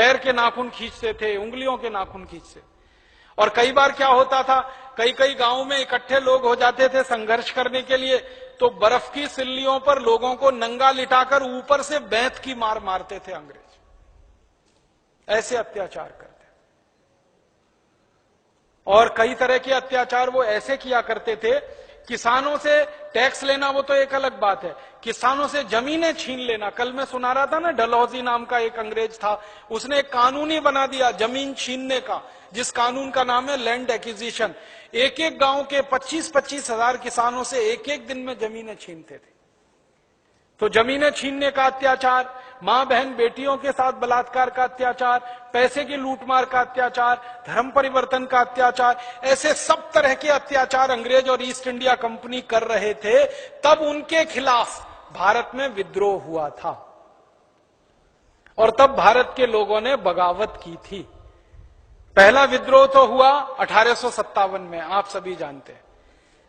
पैर के नाखून खींचते थे, उंगलियों के नाखून खींचते। और कई बार क्या होता था, कई कई गांवों में इकट्ठे लोग हो जाते थे संघर्ष करने के लिए, तो बर्फ की सिल्लियों पर लोगों को नंगा लिटाकर ऊपर से बैंत की मार मारते थे अंग्रेज। ऐसे अत्याचार करते। और कई तरह के अत्याचार वो ऐसे किया करते थे। किसानों से टैक्स लेना वो तो एक अलग बात है, किसानों से जमीनें छीन लेना। कल मैं सुना रहा था ना, डलहौजी नाम का एक अंग्रेज था, उसने एक कानून ही बना दिया जमीन छीनने का, जिस कानून का नाम है लैंड एक्विजिशन। एक एक गांव के 25-25 हजार किसानों से एक एक दिन में जमीनें छीनते थे। तो जमीनें छीनने का अत्याचार, मां बहन बेटियों के साथ बलात्कार का अत्याचार, पैसे की लूटमार का अत्याचार, धर्म परिवर्तन का अत्याचार, ऐसे सब तरह के अत्याचार अंग्रेज और ईस्ट इंडिया कंपनी कर रहे थे। तब उनके खिलाफ भारत में विद्रोह हुआ था और तब भारत के लोगों ने बगावत की थी। पहला विद्रोह तो हुआ 1857 में, आप सभी जानते हैं।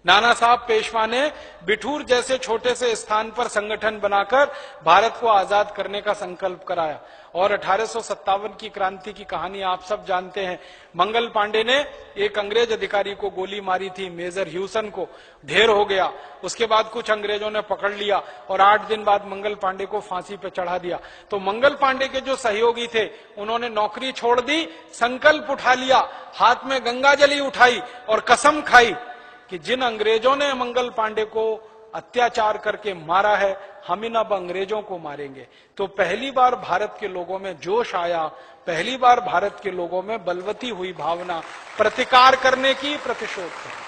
नाना साहब पेशवा ने बिठूर जैसे छोटे से स्थान पर संगठन बनाकर भारत को आजाद करने का संकल्प कराया। और 1857 की क्रांति की कहानी आप सब जानते हैं। मंगल पांडे ने एक अंग्रेज अधिकारी को गोली मारी थी, मेजर ह्यूसन को, ढेर हो गया। उसके बाद कुछ अंग्रेजों ने पकड़ लिया और 8 दिन बाद मंगल पांडे को फांसी पे चढ़ा दिया। तो मंगल पांडे के जो सहयोगी थे उन्होंने नौकरी छोड़ दी, संकल्प उठा लिया, हाथ में गंगाजली उठाई और कसम खाई कि जिन अंग्रेजों ने मंगल पांडे को अत्याचार करके मारा है, हम इन अब अंग्रेजों को मारेंगे। तो पहली बार भारत के लोगों में जोश आया, पहली बार भारत के लोगों में बलवती हुई भावना प्रतिकार करने की, प्रतिशोध करने।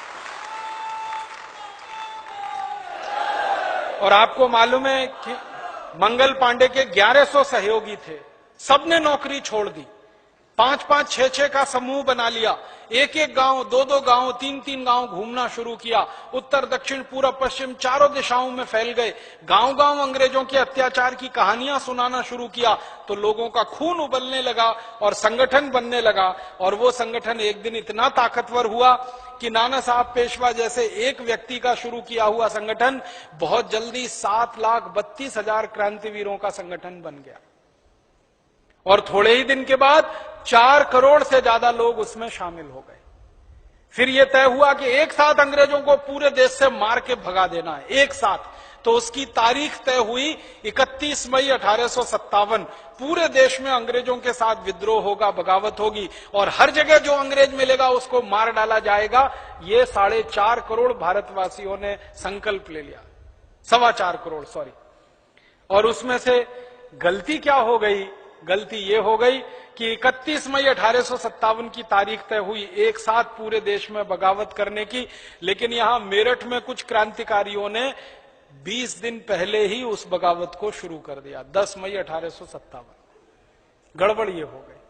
और आपको मालूम है कि मंगल पांडे के 1100 सहयोगी थे, सबने नौकरी छोड़ दी, 5-5, 6-6 का समूह बना लिया, एक एक गांव, 2-2 गांव, 3-3 गांव घूमना शुरू किया, उत्तर दक्षिण पूरब पश्चिम चारों दिशाओं में फैल गए, गांव-गांव अंग्रेजों के अत्याचार की कहानियां सुनाना शुरू किया। तो लोगों का खून उबलने लगा और संगठन बनने लगा। और वो संगठन एक दिन इतना ताकतवर हुआ कि नाना साहब पेशवा जैसे एक व्यक्ति का शुरू किया हुआ संगठन बहुत जल्दी 7,32,000 क्रांतिवीरों का संगठन बन गया। और थोड़े ही दिन के बाद 4 करोड़ से ज्यादा लोग उसमें शामिल हो गए। फिर यह तय हुआ कि एक साथ अंग्रेजों को पूरे देश से मार के भगा देना है, एक साथ। तो उसकी तारीख तय हुई 31 मई 1857। पूरे देश में अंग्रेजों के साथ विद्रोह होगा, बगावत होगी और हर जगह जो अंग्रेज मिलेगा उसको मार डाला जाएगा। ये 4.5 करोड़ भारतवासियों ने संकल्प ले लिया, 4.25 करोड़, सॉरी। और उसमें से गलती क्या हो गई? गलती ये हो गई कि 31 मई 1857 की तारीख तय हुई एक साथ पूरे देश में बगावत करने की, लेकिन यहां मेरठ में कुछ क्रांतिकारियों ने 20 दिन पहले ही उस बगावत को शुरू कर दिया। 10 मई 1857 गड़बड़ ये हो गई।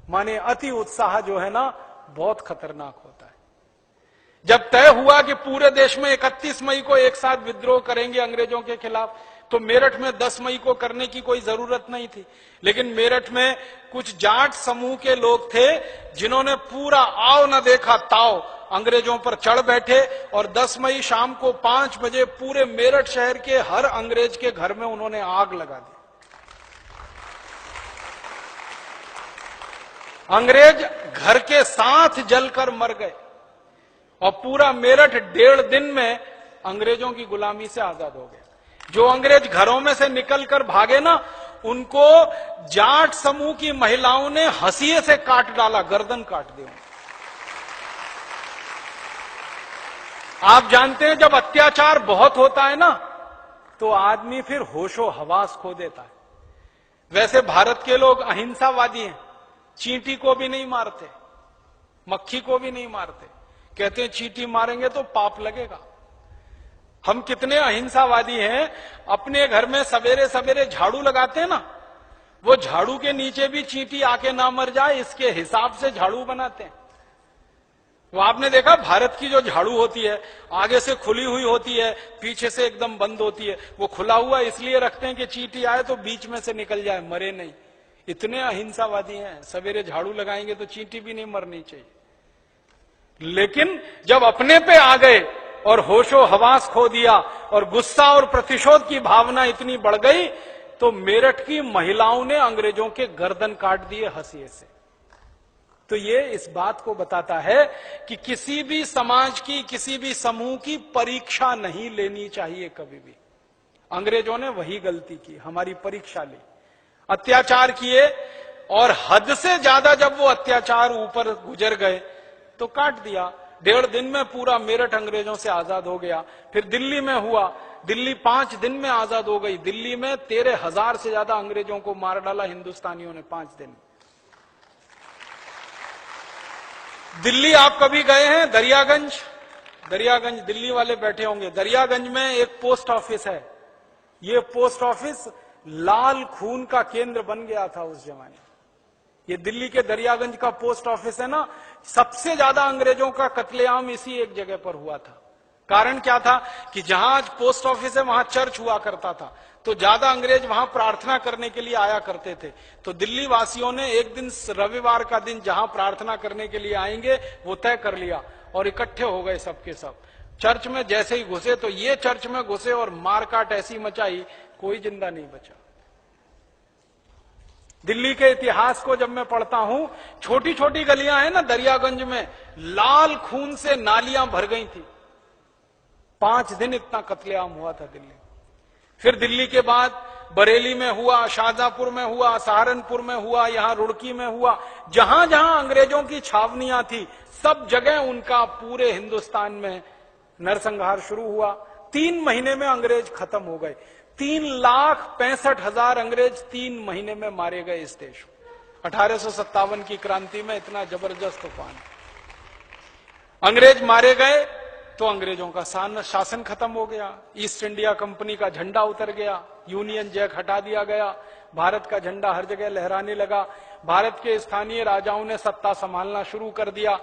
माने अति उत्साह जो है ना, बहुत खतरनाक होता है। जब तय हुआ कि पूरे देश में 31 मई को एक साथ विद्रोह करेंगे अंग्रेजों के खिलाफ, तो मेरठ में 10 मई को करने की कोई जरूरत नहीं थी। लेकिन मेरठ में कुछ जाट समूह के लोग थे जिन्होंने पूरा आओ न देखा ताओ अंग्रेजों पर चढ़ बैठे और 10 मई शाम को 5 बजे पूरे मेरठ शहर के हर अंग्रेज के घर में उन्होंने आग लगा दी। अंग्रेज घर के साथ जलकर मर गए और पूरा मेरठ 1.5 दिन में अंग्रेजों की गुलामी से आजाद हो गया। जो अंग्रेज घरों में से निकलकर भागे ना, उनको जाट समूह की महिलाओं ने हंसिए से काट डाला, गर्दन काट दी। आप जानते हैं जब अत्याचार बहुत होता है ना, तो आदमी फिर होशो हवास खो देता है। वैसे भारत के लोग अहिंसावादी हैं, चींटी को भी नहीं मारते, मक्खी को भी नहीं मारते, कहते हैं चींटी मारेंगे तो पाप लगेगा। हम कितने अहिंसावादी हैं, अपने घर में सवेरे सवेरे झाड़ू लगाते हैं ना, वो झाड़ू के नीचे भी चींटी आके ना मर जाए इसके हिसाब से झाड़ू बनाते हैं। वो आपने देखा भारत की जो झाड़ू होती है आगे से खुली हुई होती है, पीछे से एकदम बंद होती है। वो खुला हुआ इसलिए रखते हैं कि चींटी आए तो बीच में से निकल जाए, मरे नहीं। इतने अहिंसावादी हैं, सवेरे झाड़ू लगाएंगे तो चींटी भी नहीं मरनी चाहिए। लेकिन जब अपने पे आ गए और होशो हवास खो दिया और गुस्सा और प्रतिशोध की भावना इतनी बढ़ गई, तो मेरठ की महिलाओं ने अंग्रेजों के गर्दन काट दिए हंसिए से। तो ये इस बात को बताता है कि किसी भी समाज की, किसी भी समूह की परीक्षा नहीं लेनी चाहिए कभी भी। अंग्रेजों ने वही गलती की, हमारी परीक्षा ली, अत्याचार किए, और हद से ज्यादा जब वो अत्याचार ऊपर गुजर गए तो काट दिया। 1.5 दिन में पूरा मेरठ अंग्रेजों से आजाद हो गया। फिर दिल्ली में हुआ, दिल्ली 5 दिन में आजाद हो गई। दिल्ली में 13,000 से ज्यादा अंग्रेजों को मार डाला हिंदुस्तानियों ने 5 दिन। दिल्ली आप कभी गए हैं? दरियागंज, दरियागंज दिल्ली वाले बैठे होंगे। दरियागंज में एक पोस्ट ऑफिस है। ये पोस्ट ऑफिस लाल खून का केंद्र बन गया था उस जमाने। ये दिल्ली के दरियागंज का पोस्ट ऑफिस है ना, सबसे ज्यादा अंग्रेजों का कत्लेआम इसी एक जगह पर हुआ था। कारण क्या था कि जहां पोस्ट ऑफिस है वहां चर्च हुआ करता था, तो ज्यादा अंग्रेज वहां प्रार्थना करने के लिए आया करते थे। तो दिल्ली वासियों ने एक दिन, रविवार का दिन, जहां प्रार्थना करने के लिए आएंगे वो तय कर लिया और इकट्ठे हो गए सबके सब। चर्च में जैसे ही घुसे तो ये चर्च में घुसे और मारकाट ऐसी मचाई, कोई जिंदा नहीं बचा। दिल्ली के इतिहास को जब मैं पढ़ता हूं, छोटी छोटी गलियां हैं ना दरियागंज में, लाल खून से नालियां भर गई थी। 5 दिन इतना कत्लेआम हुआ था दिल्ली। फिर दिल्ली के बाद बरेली में हुआ, शाहजहांपुर में हुआ, सहारनपुर में हुआ, यहां रुड़की में हुआ। जहां जहां अंग्रेजों की छावनियां थी सब जगह उनका पूरे हिंदुस्तान में नरसंहार शुरू हुआ। 3 महीने में अंग्रेज खत्म हो गए। 3,65,000 अंग्रेज 3 महीने में मारे गए इस देश में। 1857 की क्रांति में इतना जबरदस्त तूफान। अंग्रेज मारे गए तो अंग्रेजों का शासन खत्म हो गया। ईस्ट इंडिया कंपनी का झंडा उतर गया, यूनियन जैक हटा दिया गया, भारत का झंडा हर जगह लहराने लगा। भारत के स्थानीय राजाओं ने सत्ता संभालना शुरू कर दिया।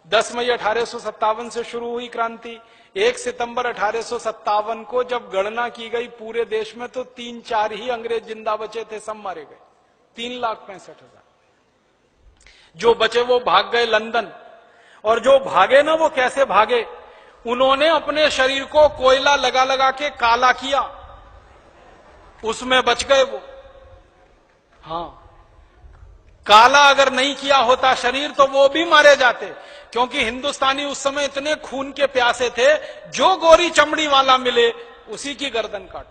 10 मई 1857 से शुरू हुई क्रांति। 1 सितंबर 1857 को जब गणना की गई पूरे देश में तो 3-4 ही अंग्रेज जिंदा बचे थे, सब मारे गए। 3,65,000। जो बचे वो भाग गए लंदन। और जो भागे ना, वो कैसे भागे? उन्होंने अपने शरीर को कोयला लगा लगा के काला किया, उसमें बच गए वो। हाँ, काला अगर नहीं किया होता शरीर तो वो भी मारे जाते, क्योंकि हिंदुस्तानी उस समय इतने खून के प्यासे थे, जो गोरी चमड़ी वाला मिले उसी की गर्दन काट।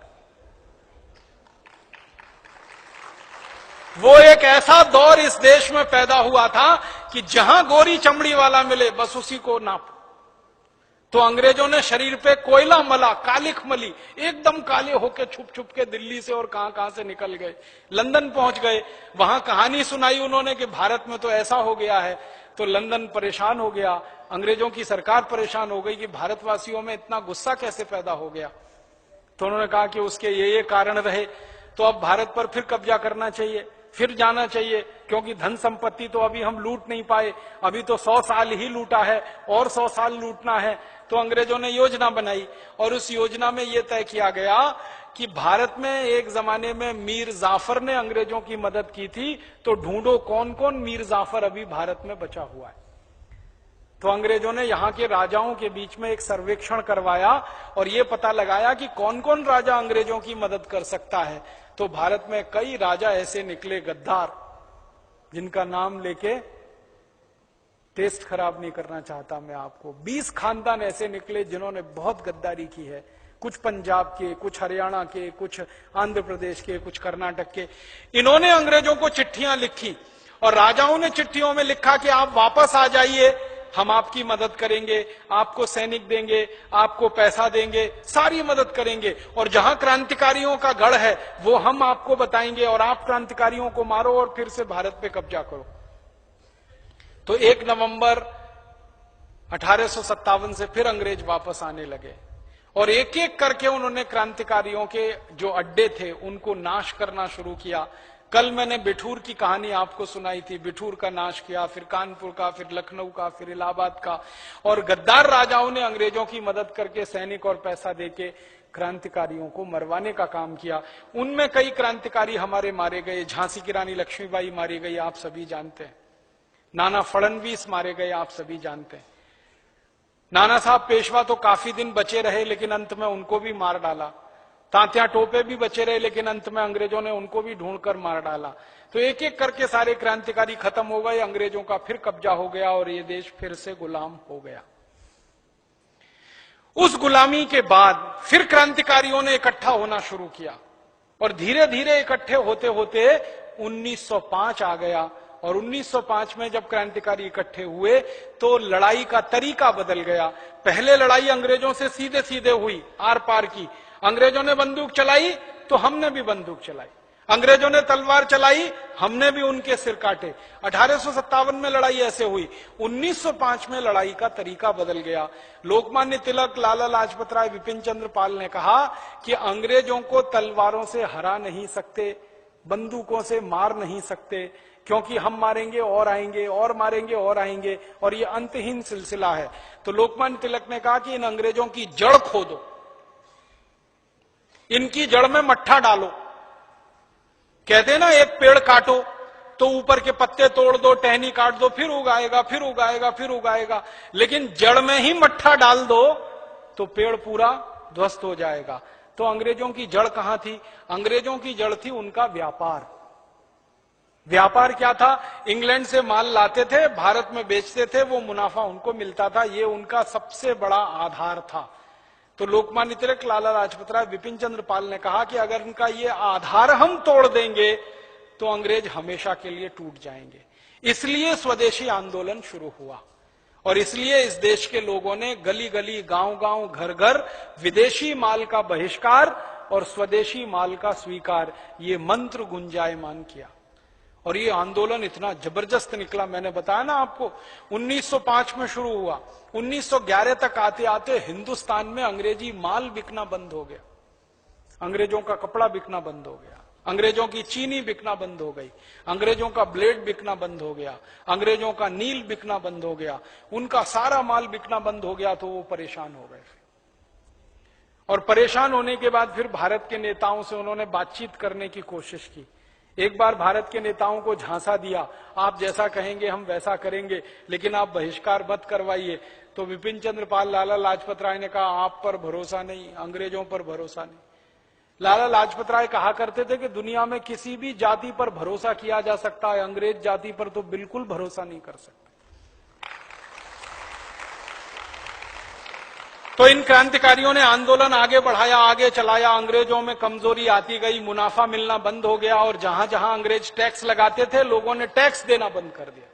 वो एक ऐसा दौर इस देश में पैदा हुआ था कि जहां गोरी चमड़ी वाला मिले बस उसी को नाप। तो अंग्रेजों ने शरीर पे कोयला मला, कालिख मली, एकदम काले होके छुप छुप के दिल्ली से और कहां कहां से निकल गए, लंदन पहुंच गए। वहां कहानी सुनाई उन्होंने कि भारत में तो ऐसा हो गया है। तो लंदन परेशान हो गया, अंग्रेजों की सरकार परेशान हो गई कि भारतवासियों में इतना गुस्सा कैसे पैदा हो गया। तो उन्होंने कहा कि उसके ये कारण रहे, तो अब भारत पर फिर कब्जा करना चाहिए, फिर जाना चाहिए, क्योंकि धन संपत्ति तो अभी हम लूट नहीं पाए, अभी तो 100 साल ही लूटा है और 100 साल लूटना है। तो अंग्रेजों ने योजना बनाई और उस योजना में यह तय किया गया कि भारत में एक जमाने में मीर जाफर ने अंग्रेजों की मदद की थी, तो ढूंढो कौन कौन मीर जाफर अभी भारत में बचा हुआ है। तो अंग्रेजों ने यहां के राजाओं के बीच में एक सर्वेक्षण करवाया और यह पता लगाया कि कौन कौन राजा अंग्रेजों की मदद कर सकता है। तो भारत में कई राजा ऐसे निकले गद्दार, जिनका नाम लेके टेस्ट खराब नहीं करना चाहता मैं आपको। 20 खानदान ऐसे निकले जिन्होंने बहुत गद्दारी की है। कुछ पंजाब के, कुछ हरियाणा के, कुछ आंध्र प्रदेश के, कुछ कर्नाटक के। इन्होंने अंग्रेजों को चिट्ठियां लिखी और राजाओं ने चिट्ठियों में लिखा कि आप वापस आ जाइए, हम आपकी मदद करेंगे, आपको सैनिक देंगे, आपको पैसा देंगे, सारी मदद करेंगे, और जहां क्रांतिकारियों का गढ़ है वो हम आपको बताएंगे और आप क्रांतिकारियों को मारो और फिर से भारत पे कब्जा करो। तो 1 नवंबर 1857 से फिर अंग्रेज वापस आने लगे और एक एक करके उन्होंने क्रांतिकारियों के जो अड्डे थे उनको नाश करना शुरू किया। कल मैंने बिठूर की कहानी आपको सुनाई थी, बिठूर का नाश किया, फिर कानपुर का, फिर लखनऊ का, फिर इलाहाबाद का। और गद्दार राजाओं ने अंग्रेजों की मदद करके सैनिक और पैसा देके क्रांतिकारियों को मरवाने का काम किया। उनमें कई क्रांतिकारी हमारे मारे गए। झांसी की रानी लक्ष्मीबाई मारी गई, आप सभी जानते हैं। नाना फडणवीस मारे गए, आप सभी जानते हैं। नाना साहब पेशवा तो काफी दिन बचे रहे, लेकिन अंत में उनको भी मार डाला। तांत्या टोपे भी बचे रहे, लेकिन अंत में अंग्रेजों ने उनको भी ढूंढकर मार डाला। तो एक एक करके सारे क्रांतिकारी खत्म हो गए, अंग्रेजों का फिर कब्जा हो गया और ये देश फिर से गुलाम हो गया। उस गुलामी के बाद फिर क्रांतिकारियों ने इकट्ठा होना शुरू किया और धीरे धीरे इकट्ठे होते होते 1905 आ गया। और 1905 में जब क्रांतिकारी इकट्ठे हुए तो लड़ाई का तरीका बदल गया। पहले लड़ाई अंग्रेजों से सीधे सीधे हुई, आर पार की। अंग्रेजों ने बंदूक चलाई तो हमने भी बंदूक चलाई, अंग्रेजों ने तलवार चलाई, हमने भी उनके सिर काटे। 1857 में लड़ाई ऐसे हुई। 1905 में लड़ाई का तरीका बदल गया। लोकमान्य तिलक, लाला लाजपत राय, विपिन चंद्र पाल ने कहा कि अंग्रेजों को तलवारों से हरा नहीं सकते, बंदूकों से मार नहीं सकते, क्योंकि हम मारेंगे और आएंगे और मारेंगे और आएंगे और ये अंतहीन सिलसिला है। तो लोकमान्य तिलक ने कहा कि इन अंग्रेजों की जड़ खोदो, इनकी जड़ में मट्ठा डालो। कहते हैं ना, एक पेड़ काटो तो ऊपर के पत्ते तोड़ दो, टहनी काट दो, फिर उगाएगा, फिर उगाएगा, फिर उगाएगा। लेकिन जड़ में ही मट्ठा डाल दो तो पेड़ पूरा ध्वस्त हो जाएगा। तो अंग्रेजों की जड़ कहां थी? अंग्रेजों की जड़ थी उनका व्यापार। व्यापार क्या था? इंग्लैंड से माल लाते थे, भारत में बेचते थे, वो मुनाफा उनको मिलता था, ये उनका सबसे बड़ा आधार था। तो लोकमान्य तिलक, लाला लाजपत राय, विपिन चंद्र पाल ने कहा कि अगर इनका ये आधार हम तोड़ देंगे तो अंग्रेज हमेशा के लिए टूट जाएंगे। इसलिए स्वदेशी आंदोलन शुरू हुआ और इसलिए इस देश के लोगों ने गली गली, गांव गांव, घर घर विदेशी माल का बहिष्कार और स्वदेशी माल का स्वीकार, ये मंत्र गुंजायमान किया। और ये आंदोलन इतना जबरदस्त निकला, मैंने बताया ना आपको, 1905 में शुरू हुआ, 1911 तक आते आते हिंदुस्तान में अंग्रेजी माल बिकना बंद हो गया, अंग्रेजों का कपड़ा बिकना बंद हो गया, अंग्रेजों की चीनी बिकना बंद हो गई, अंग्रेजों का ब्लेड बिकना बंद हो गया, अंग्रेजों का नील बिकना बंद हो गया, उनका सारा माल बिकना बंद हो गया। तो वो परेशान हो गए और परेशान होने के बाद फिर भारत के नेताओं से उन्होंने बातचीत करने की कोशिश की। एक बार भारत के नेताओं को झांसा दिया, आप जैसा कहेंगे हम वैसा करेंगे, लेकिन आप बहिष्कार मत करवाइए। तो विपिन चंद्र पाल, लाला लाजपत राय ने कहा आप पर भरोसा नहीं, अंग्रेजों पर भरोसा नहीं। लाला लाजपत राय कहा करते थे कि दुनिया में किसी भी जाति पर भरोसा किया जा सकता है, अंग्रेज जाति पर तो बिल्कुल भरोसा नहीं कर सकते। तो इन क्रांतिकारियों ने आंदोलन आगे बढ़ाया, आगे चलाया, अंग्रेजों में कमजोरी आती गई, मुनाफा मिलना बंद हो गया और जहां जहां अंग्रेज टैक्स लगाते थे लोगों ने टैक्स देना बंद कर दिया।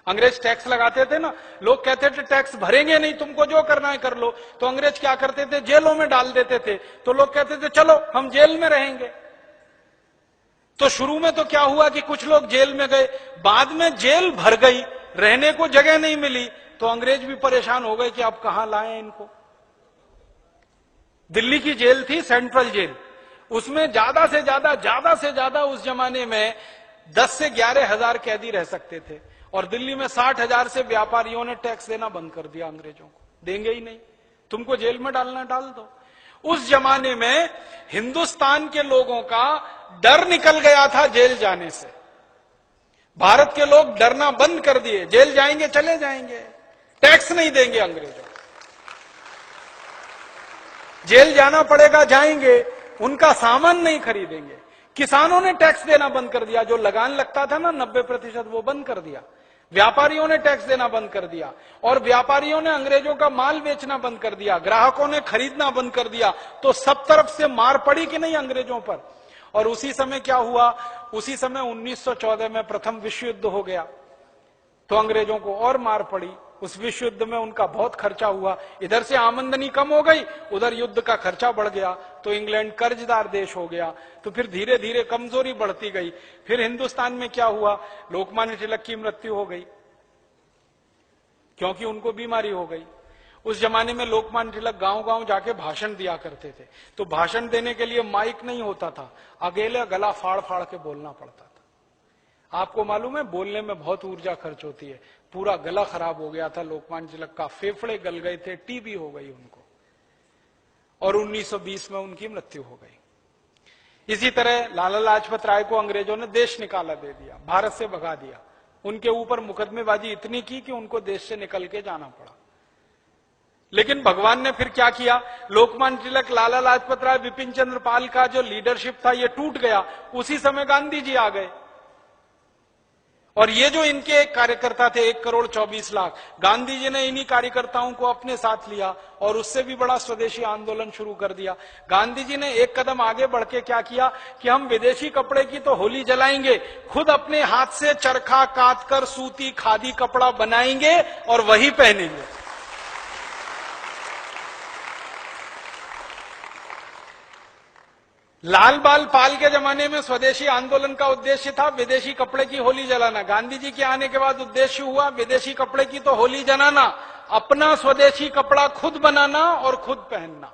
अंग्रेज टैक्स लगाते थे ना, लोग कहते थे टैक्स भरेंगे नहीं, तुमको जो करना है कर लो। तो अंग्रेज क्या करते थे? जेलों में डाल देते थे। तो लोग कहते थे चलो हम जेल में रहेंगे। तो शुरू में तो क्या हुआ कि कुछ लोग जेल में गए, बाद में जेल भर गई, रहने को जगह नहीं मिली, तो अंग्रेज भी परेशान हो गए कि अब कहां लाएं इनको। दिल्ली की जेल थी सेंट्रल जेल, उसमें ज्यादा से ज्यादा उस जमाने में 10 से 11 हजार कैदी रह सकते थे और दिल्ली में 60 हजार से व्यापारियों ने टैक्स देना बंद कर दिया। अंग्रेजों को देंगे ही नहीं, तुमको जेल में डालना डाल दो। उस जमाने में हिंदुस्तान के लोगों का डर निकल गया था जेल जाने से। भारत के लोग डरना बंद कर दिए, जेल जाएंगे चले जाएंगे, टैक्स नहीं देंगे अंग्रेजों, जेल जाना पड़ेगा जाएंगे, उनका सामान नहीं खरीदेंगे। किसानों ने टैक्स देना बंद कर दिया, जो लगान लगता था ना 90%, वो बंद कर दिया। व्यापारियों ने टैक्स देना बंद कर दिया और व्यापारियों ने अंग्रेजों का माल बेचना बंद कर दिया, ग्राहकों ने खरीदना बंद कर दिया। तो सब तरफ से मार पड़ी कि नहीं अंग्रेजों पर। और उसी समय क्या हुआ? उसी समय 1914 में प्रथम विश्व युद्ध हो गया, तो अंग्रेजों को और मार पड़ी। उस विश्व युद्ध में उनका बहुत खर्चा हुआ, इधर से आमदनी कम हो गई, उधर युद्ध का खर्चा बढ़ गया, तो इंग्लैंड कर्जदार देश हो गया। तो फिर धीरे धीरे कमजोरी बढ़ती गई। फिर हिंदुस्तान में क्या हुआ? लोकमान्य तिलक की मृत्यु हो गई, क्योंकि उनको बीमारी हो गई। उस जमाने में लोकमान्य तिलक गांव गांव जाके भाषण दिया करते थे, तो भाषण देने के लिए माइक नहीं होता था, अकेले गला फाड़ फाड़ के बोलना पड़ता था। आपको मालूम है बोलने में बहुत ऊर्जा खर्च होती है। पूरा गला खराब हो गया था लोकमान्य तिलक का, फेफड़े गल गए थे, टीबी हो गई उनको, और 1920 में उनकी मृत्यु हो गई। इसी तरह लाला लाजपत राय को अंग्रेजों ने देश निकाला दे दिया, भारत से भगा दिया। उनके ऊपर मुकदमेबाजी इतनी की कि उनको देश से निकल के जाना पड़ा। लेकिन भगवान ने फिर क्या किया, लोकमान्य तिलक, लाला लाजपत राय, विपिन चंद्र पाल का जो लीडरशिप था ये टूट गया। उसी समय गांधी जी आ गए और ये जो इनके कार्यकर्ता थे 1,24,00,000, गांधी जी ने इन्हीं कार्यकर्ताओं को अपने साथ लिया और उससे भी बड़ा स्वदेशी आंदोलन शुरू कर दिया। गांधी जी ने एक कदम आगे बढ़ के क्या किया कि हम विदेशी कपड़े की तो होली जलाएंगे, खुद अपने हाथ से चरखा काट कर सूती खादी कपड़ा बनाएंगे और वही पहनेंगे। लाल बाल पाल के जमाने में स्वदेशी आंदोलन का उद्देश्य था विदेशी कपड़े की होली जलाना। गांधी जी के आने के बाद उद्देश्य हुआ विदेशी कपड़े की तो होली जलाना, अपना स्वदेशी कपड़ा खुद बनाना और खुद पहनना।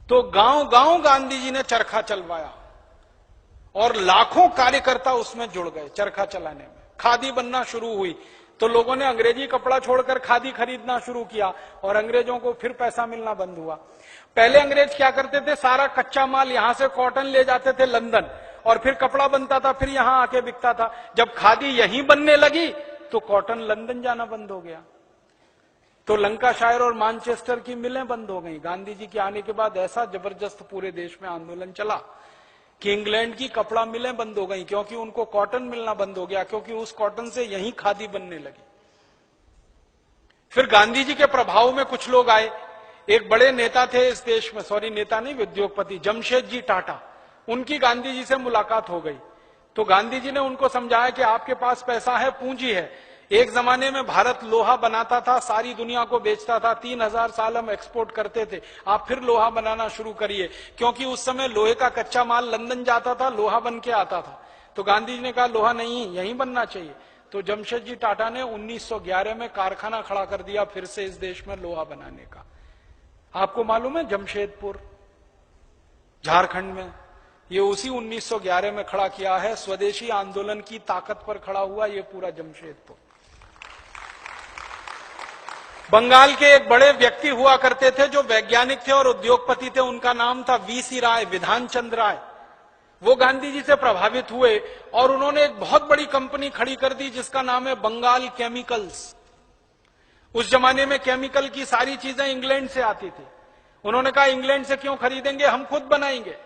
तो गांव गांव गांधी जी ने चरखा चलवाया और लाखों कार्यकर्ता उसमें जुड़ गए चरखा चलाने में। खादी बनना शुरू हुई तो लोगों ने अंग्रेजी कपड़ा छोड़कर खादी खरीदना शुरू किया और अंग्रेजों को फिर पैसा मिलना बंद हुआ। पहले अंग्रेज क्या करते थे, सारा कच्चा माल यहां से कॉटन ले जाते थे लंदन और फिर कपड़ा बनता था, फिर यहां आके बिकता था। जब खादी यहीं बनने लगी तो कॉटन लंदन जाना बंद हो गया, तो लंकाशायर और मैनचेस्टर की मिलें बंद हो गई। गांधी जी के आने के बाद ऐसा जबरदस्त पूरे देश में आंदोलन चला कि इंग्लैंड की कपड़ा मिलें बंद हो गई, क्योंकि उनको कॉटन मिलना बंद हो गया, क्योंकि उस कॉटन से यहीं खादी बनने लगी। फिर गांधी जी के प्रभाव में कुछ लोग आए। एक बड़े नेता थे इस देश में, सॉरी नेता नहीं, उद्योगपति, जमशेदजी टाटा। उनकी गांधी जी से मुलाकात हो गई तो गांधी जी ने उनको समझाया कि आपके पास पैसा है, पूंजी है। एक जमाने में भारत लोहा बनाता था, सारी दुनिया को बेचता था, 3000 साल हम एक्सपोर्ट करते थे। आप फिर लोहा बनाना शुरू करिए, क्योंकि उस समय लोहे का कच्चा माल लंदन जाता था, लोहा बन के आता था। तो गांधी जी ने कहा लोहा नहीं, यहीं बनना चाहिए। तो जमशेदजी टाटा ने 1911 में कारखाना खड़ा कर दिया फिर से इस देश में लोहा बनाने का। आपको मालूम है जमशेदपुर झारखंड में, ये उसी 1911 में खड़ा किया है। स्वदेशी आंदोलन की ताकत पर खड़ा हुआ ये पूरा जमशेदपुर। बंगाल के एक बड़े व्यक्ति हुआ करते थे जो वैज्ञानिक थे और उद्योगपति थे, उनका नाम था वीसी राय, विधान चंद्र राय। वो गांधी जी से प्रभावित हुए और उन्होंने एक बहुत बड़ी कंपनी खड़ी कर दी जिसका नाम है बंगाल केमिकल्स। उस जमाने में केमिकल की सारी चीजें इंग्लैंड से आती थी। उन्होंने कहा इंग्लैंड से क्यों खरीदेंगे, हम खुद बनाएंगे।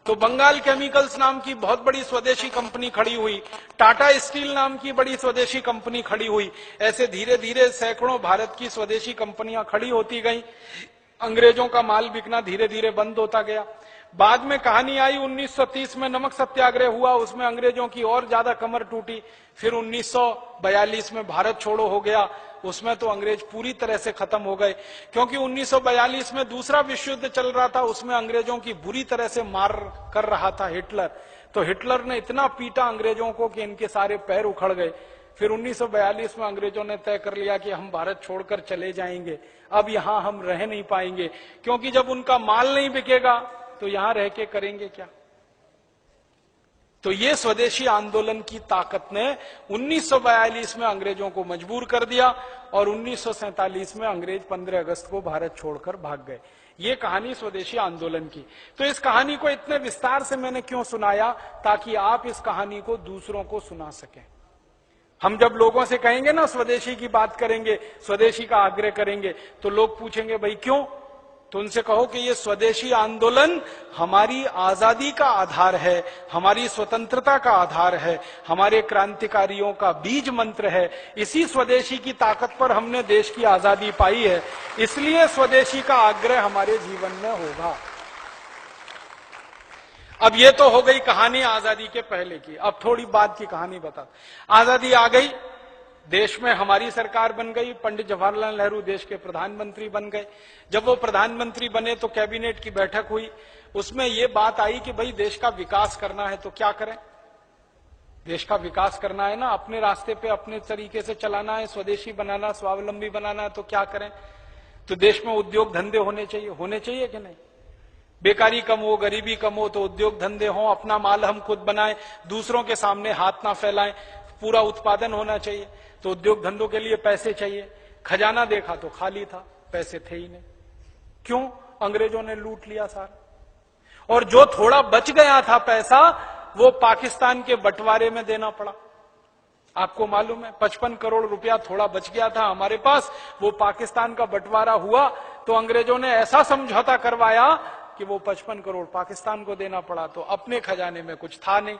तो बंगाल केमिकल्स नाम की बहुत बड़ी स्वदेशी कंपनी खड़ी हुई, टाटा स्टील नाम की बड़ी स्वदेशी कंपनी खड़ी हुई। ऐसे धीरे धीरे सैकड़ों भारत की स्वदेशी कंपनियां खड़ी होती गई। अंग्रेजों का माल बिकना धीरे धीरे बंद होता गया। बाद में कहानी आई 1930 में नमक सत्याग्रह हुआ, उसमें अंग्रेजों की और ज्यादा कमर टूटी। फिर 1942 में भारत छोड़ो हो गया, उसमें तो अंग्रेज पूरी तरह से खत्म हो गए, क्योंकि 1942 में दूसरा विश्व युद्ध चल रहा था, उसमें अंग्रेजों की बुरी तरह से मार कर रहा था हिटलर। तो हिटलर ने इतना पीटा अंग्रेजों को कि इनके सारे पैर उखड़ गए। फिर 1942 में अंग्रेजों ने तय कर लिया कि हम भारत छोड़कर चले जाएंगे, अब यहां हम रह नहीं पाएंगे, क्योंकि जब उनका माल नहीं बिकेगा तो यहां रह के करेंगे क्या। तो ये स्वदेशी आंदोलन की ताकत ने 1942 में अंग्रेजों को मजबूर कर दिया और 1947 में अंग्रेज 15 अगस्त को भारत छोड़कर भाग गए। ये कहानी स्वदेशी आंदोलन की। तो इस कहानी को इतने विस्तार से मैंने क्यों सुनाया, ताकि आप इस कहानी को दूसरों को सुना सकें। हम जब लोगों से कहेंगे ना स्वदेशी की बात करेंगे, स्वदेशी का आग्रह करेंगे, तो लोग पूछेंगे भाई क्यों, तो उनसे कहो कि ये स्वदेशी आंदोलन हमारी आजादी का आधार है, हमारी स्वतंत्रता का आधार है, हमारे क्रांतिकारियों का बीज मंत्र है। इसी स्वदेशी की ताकत पर हमने देश की आजादी पाई है, इसलिए स्वदेशी का आग्रह हमारे जीवन में होगा। अब ये तो हो गई कहानी आजादी के पहले की। अब थोड़ी बाद की कहानी बता। आजादी आ गई, देश में हमारी सरकार बन गई, पंडित जवाहरलाल नेहरू देश के प्रधानमंत्री बन गए। जब वो प्रधानमंत्री बने तो कैबिनेट की बैठक हुई, उसमें ये बात आई कि भाई देश का विकास करना है तो क्या करें। देश का विकास करना है ना, अपने रास्ते पे अपने तरीके से चलाना है, स्वदेशी बनाना, स्वावलंबी बनाना है, तो क्या करें। तो देश में उद्योग धंधे होने चाहिए कि नहीं। बेकारी कम हो, गरीबी कम हो, तो उद्योग धंधे हो, अपना माल हम खुद बनाएं, दूसरों के सामने हाथ ना फैलाएं, पूरा उत्पादन होना चाहिए। तो उद्योग धंधों के लिए पैसे चाहिए। खजाना देखा तो खाली था, पैसे थे ही नहीं। क्यों, अंग्रेजों ने लूट लिया सारा। और जो थोड़ा बच गया था पैसा, वो पाकिस्तान के बंटवारे में देना पड़ा। आपको मालूम है 55 करोड़ रुपया थोड़ा बच गया था हमारे पास, वो पाकिस्तान का बंटवारा हुआ तो अंग्रेजों ने ऐसा समझौता करवाया कि वो 55 करोड़ पाकिस्तान को देना पड़ा, तो अपने खजाने में कुछ था नहीं।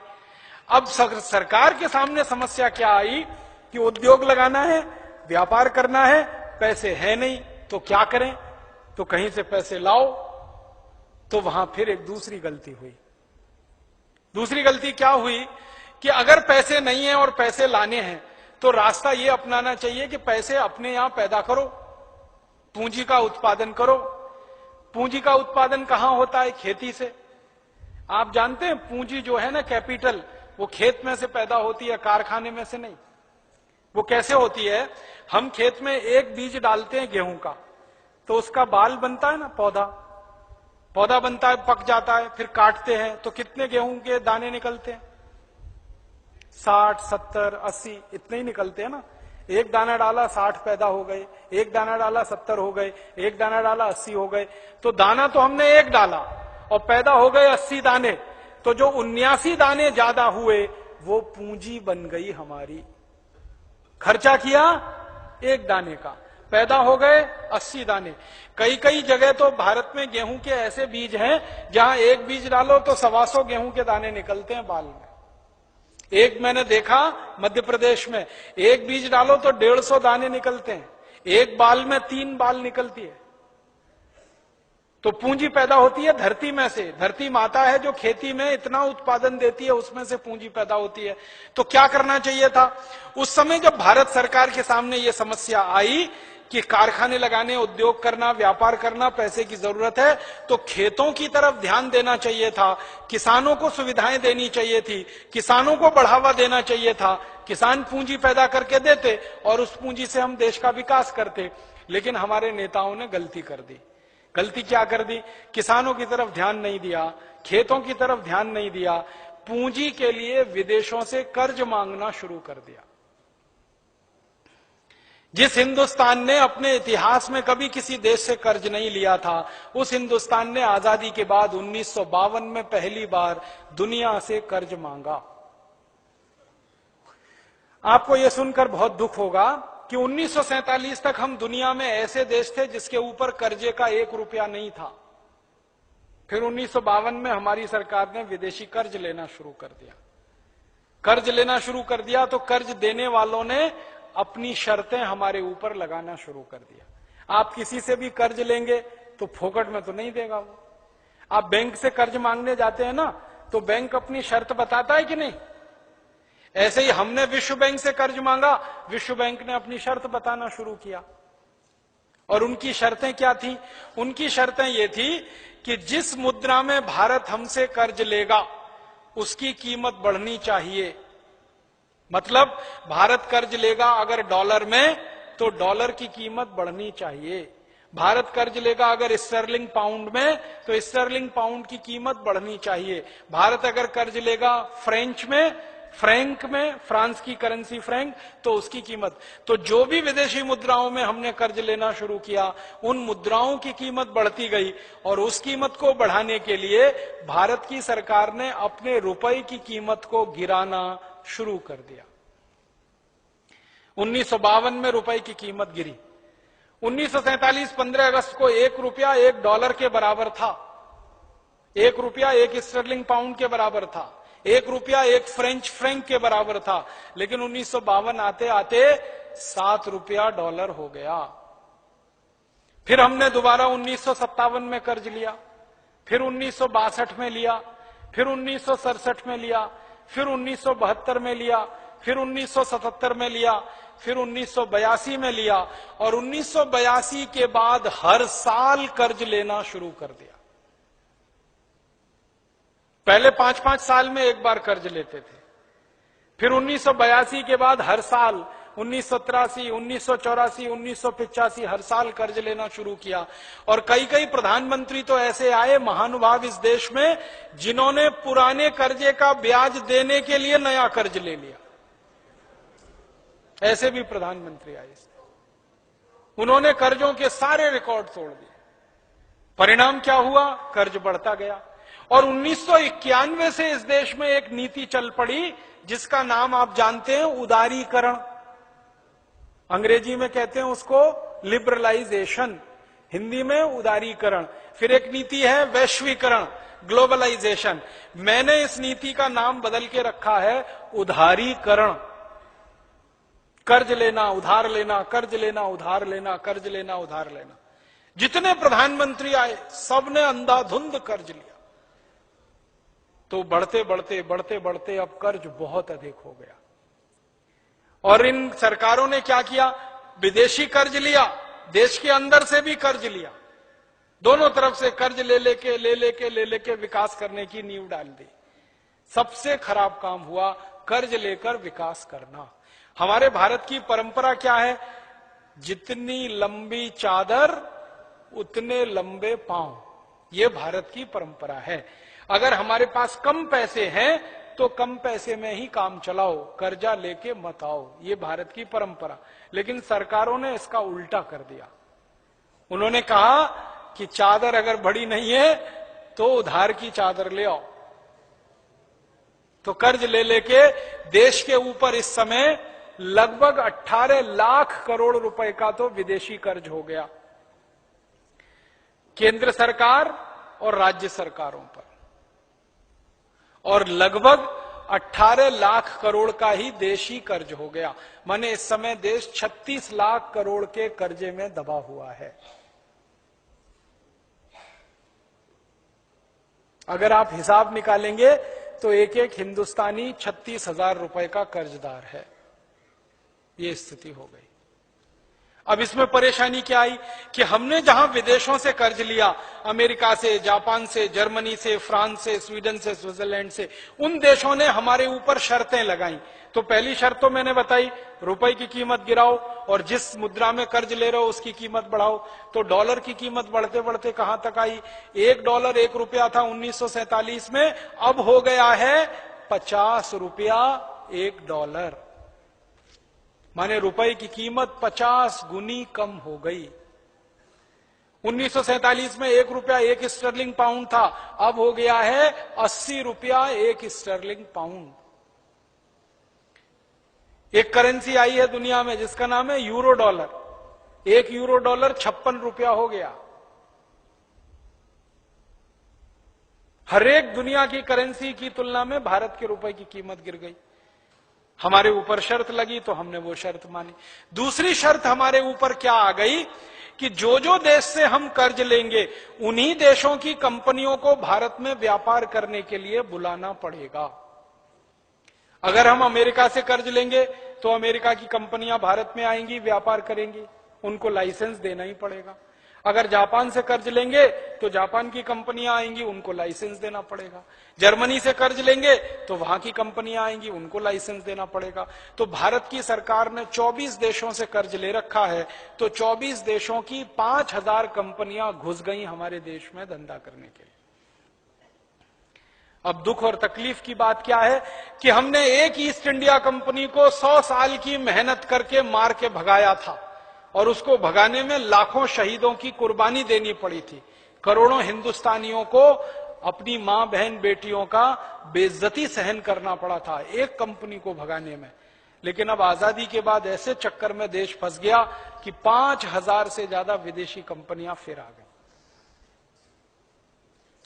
अब सरकार के सामने समस्या क्या आई कि उद्योग लगाना है, व्यापार करना है, पैसे है नहीं, तो क्या करें, तो कहीं से पैसे लाओ। तो वहां फिर एक दूसरी गलती हुई। दूसरी गलती क्या हुई कि अगर पैसे नहीं है और पैसे लाने हैं तो रास्ता यह अपनाना चाहिए कि पैसे अपने यहां पैदा करो, पूंजी का उत्पादन करो। पूंजी का उत्पादन कहां होता है? खेती से। आप जानते हैं पूंजी जो है ना, कैपिटल, वो खेत में से पैदा होती है, कारखाने में से नहीं। वो कैसे होती है? हम खेत में एक बीज डालते हैं गेहूं का, तो उसका बाल बनता है ना, पौधा बनता है, पक जाता है, फिर काटते हैं तो कितने गेहूं के दाने निकलते हैं? 60, 70, 80 इतने ही निकलते हैं ना। एक दाना डाला 60 पैदा हो गए, एक दाना डाला 70 हो गए, एक दाना डाला 80 हो गए। तो दाना तो हमने एक डाला और पैदा हो गए 80 दाने, तो जो 79 दाने ज्यादा हुए वो पूंजी बन गई हमारी। खर्चा किया एक दाने का, पैदा हो गए 80 दाने। कई कई जगह तो भारत में गेहूं के ऐसे बीज हैं जहां एक बीज डालो तो 125 गेहूं के दाने निकलते हैं बाल में। एक मैंने देखा मध्य प्रदेश में, एक बीज डालो तो 150 दाने निकलते हैं, एक बाल में 3 बाल निकलती है। तो पूंजी पैदा होती है धरती में से। धरती माता है जो खेती में इतना उत्पादन देती है, उसमें से पूंजी पैदा होती है। तो क्या करना चाहिए था उस समय जब भारत सरकार के सामने यह समस्या आई कि कारखाने लगाने, उद्योग करना, व्यापार करना, पैसे की जरूरत है, तो खेतों की तरफ ध्यान देना चाहिए था, किसानों को सुविधाएं देनी चाहिए थी, किसानों को बढ़ावा देना चाहिए था, किसान पूंजी पैदा करके देते और उस पूंजी से हम देश का विकास करते। लेकिन हमारे नेताओं ने गलती कर दी। गलती क्या कर दी? किसानों की तरफ ध्यान नहीं दिया, खेतों की तरफ ध्यान नहीं दिया, पूंजी के लिए विदेशों से कर्ज मांगना शुरू कर दिया। जिस हिंदुस्तान ने अपने इतिहास में कभी किसी देश से कर्ज नहीं लिया था, उस हिंदुस्तान ने आजादी के बाद 1952 में पहली बार दुनिया से कर्ज मांगा। आपको यह सुनकर बहुत दुख होगा कि 1947 तक हम दुनिया में ऐसे देश थे जिसके ऊपर कर्जे का 1 रुपया नहीं था। फिर 1952 में हमारी सरकार ने विदेशी कर्ज लेना शुरू कर दिया। कर्ज लेना शुरू कर दिया तो कर्ज देने वालों ने अपनी शर्तें हमारे ऊपर लगाना शुरू कर दिया। आप किसी से भी कर्ज लेंगे तो फोकट में तो नहीं देगा वो। आप बैंक से कर्ज मांगने जाते हैं ना, तो बैंक अपनी शर्त बताता है कि नहीं? ऐसे ही हमने विश्व बैंक से कर्ज मांगा, विश्व बैंक ने अपनी शर्त बताना शुरू किया। और उनकी शर्तें क्या थी? उनकी शर्तें ये थी कि जिस मुद्रा में भारत हमसे कर्ज लेगा उसकी कीमत बढ़नी चाहिए। मतलब भारत कर्ज लेगा अगर डॉलर में, तो डॉलर की कीमत बढ़नी चाहिए। भारत कर्ज लेगा अगर स्टर्लिंग पाउंड में, तो स्टर्लिंग पाउंड की कीमत बढ़नी चाहिए। भारत अगर कर्ज लेगा फ्रेंच में, फ्रैंक में, फ्रांस की करेंसी फ्रैंक, तो उसकी कीमत। तो जो भी विदेशी मुद्राओं में हमने कर्ज लेना शुरू किया, उन मुद्राओं की कीमत बढ़ती गई और उस कीमत को बढ़ाने के लिए भारत की सरकार ने अपने रुपए की कीमत को गिराना शुरू कर दिया। 1952 में रुपए की कीमत गिरी। 1947 15 अगस्त को 1 रुपया 1 डॉलर के बराबर था, 1 रुपया 1 स्टर्लिंग पाउंड के बराबर था, 1 रुपया 1 फ्रेंच फ्रैंक के बराबर था। लेकिन 1952 आते आते 7 रुपया डॉलर हो गया। फिर हमने दोबारा 1957 में कर्ज लिया, फिर 1962 में लिया, फिर 1967 में लिया, फिर 1972 में लिया, फिर 1977 में लिया, फिर 1982 में लिया और 1982 के बाद हर साल कर्ज लेना शुरू कर दिया। पहले 5-5 साल में एक बार कर्ज लेते थे, फिर 1982 के बाद हर साल 1983, 1984, 1985 हर साल कर्ज लेना शुरू किया। और कई कई प्रधानमंत्री तो ऐसे आए महानुभाव इस देश में, जिन्होंने पुराने कर्जे का ब्याज देने के लिए नया कर्ज ले लिया। ऐसे भी प्रधानमंत्री आए, उन्होंने कर्जों के सारे रिकॉर्ड तोड़ दिए। परिणाम क्या हुआ? कर्ज बढ़ता गया। और 1991 से इस देश में एक नीति चल पड़ी जिसका नाम आप जानते हैं, उदारीकरण। अंग्रेजी में कहते हैं उसको लिबरलाइजेशन, हिंदी में उदारीकरण। फिर एक नीति है वैश्वीकरण, ग्लोबलाइजेशन। मैंने इस नीति का नाम बदल के रखा है उधारीकरण। कर्ज लेना, उधार लेना, कर्ज लेना, उधार लेना, कर्ज लेना, उधार लेना। जितने प्रधानमंत्री आए सबने अंधाधुंध कर्ज लिया, तो बढ़ते बढ़ते बढ़ते बढ़ते अब कर्ज बहुत अधिक हो गया। और इन सरकारों ने क्या किया, विदेशी कर्ज लिया, देश के अंदर से भी कर्ज लिया, दोनों तरफ से कर्ज ले लेके विकास करने की नींव डाल दी। सबसे खराब काम हुआ कर्ज लेकर विकास करना। हमारे भारत की परंपरा क्या है, जितनी लंबी चादर उतने लंबे पांव, ये भारत की परंपरा है। अगर हमारे पास कम पैसे हैं तो कम पैसे में ही काम चलाओ, कर्जा लेके मत आओ, ये भारत की परंपरा। लेकिन सरकारों ने इसका उल्टा कर दिया। उन्होंने कहा कि चादर अगर बड़ी नहीं है तो उधार की चादर ले आओ। तो कर्ज ले लेके देश के ऊपर इस समय लगभग 18 लाख करोड़ रुपए का तो विदेशी कर्ज हो गया, केंद्र सरकार और राज्य सरकारों पर। और लगभग 18 लाख करोड़ का ही देशी कर्ज हो गया। माने इस समय देश 36 लाख करोड़ के कर्जे में दबा हुआ है। अगर आप हिसाब निकालेंगे तो एक एक हिंदुस्तानी 36,000 रुपए का कर्जदार है। ये स्थिति हो गई। अब इसमें परेशानी क्या आई कि हमने जहां विदेशों से कर्ज लिया, अमेरिका से, जापान से, जर्मनी से, फ्रांस से, स्वीडन से, स्विट्जरलैंड से, उन देशों ने हमारे ऊपर शर्तें लगाई। तो पहली शर्त तो मैंने बताई, रुपए की कीमत गिराओ और जिस मुद्रा में कर्ज ले रहे हो उसकी कीमत बढ़ाओ। तो डॉलर की कीमत बढ़ते बढ़ते कहां तक आई, $1 1 रुपया था 1947 में, अब हो गया है 50 रुपया $1। माने रुपए की कीमत 50 गुनी कम हो गई। 1947 में 1 रुपया 1 स्टर्लिंग पाउंड था, अब हो गया है 80 रुपया 1 स्टर्लिंग पाउंड। एक करेंसी आई है दुनिया में जिसका नाम है यूरो डॉलर। 1 यूरो डॉलर 56 रुपया हो गया। हर एक दुनिया की करेंसी की तुलना में भारत के रुपए की कीमत गिर गई। हमारे ऊपर शर्त लगी तो हमने वो शर्त मानी। दूसरी शर्त हमारे ऊपर क्या आ गई कि जो जो देश से हम कर्ज लेंगे उन्हीं देशों की कंपनियों को भारत में व्यापार करने के लिए बुलाना पड़ेगा। अगर हम अमेरिका से कर्ज लेंगे तो अमेरिका की कंपनियां भारत में आएंगी, व्यापार करेंगी, उनको लाइसेंस देना ही पड़ेगा। अगर जापान से कर्ज लेंगे तो जापान की कंपनियां आएंगी, उनको लाइसेंस देना पड़ेगा। जर्मनी से कर्ज लेंगे तो वहां की कंपनियां आएंगी, उनको लाइसेंस देना पड़ेगा। तो भारत की सरकार ने 24 देशों से कर्ज ले रखा है, तो 24 देशों की 5000 कंपनियां घुस गई हमारे देश में धंधा करने के लिए। अब दुख और तकलीफ की बात क्या है कि हमने एक ईस्ट इंडिया कंपनी को 100 साल की मेहनत करके मार के भगाया था और उसको भगाने में लाखों शहीदों की कुर्बानी देनी पड़ी थी। करोड़ों हिंदुस्तानियों को अपनी मां बहन बेटियों का बेइज्जती सहन करना पड़ा था एक कंपनी को भगाने में। लेकिन अब आजादी के बाद ऐसे चक्कर में देश फंस गया कि 5000 से ज्यादा विदेशी कंपनियां फिर आ गई।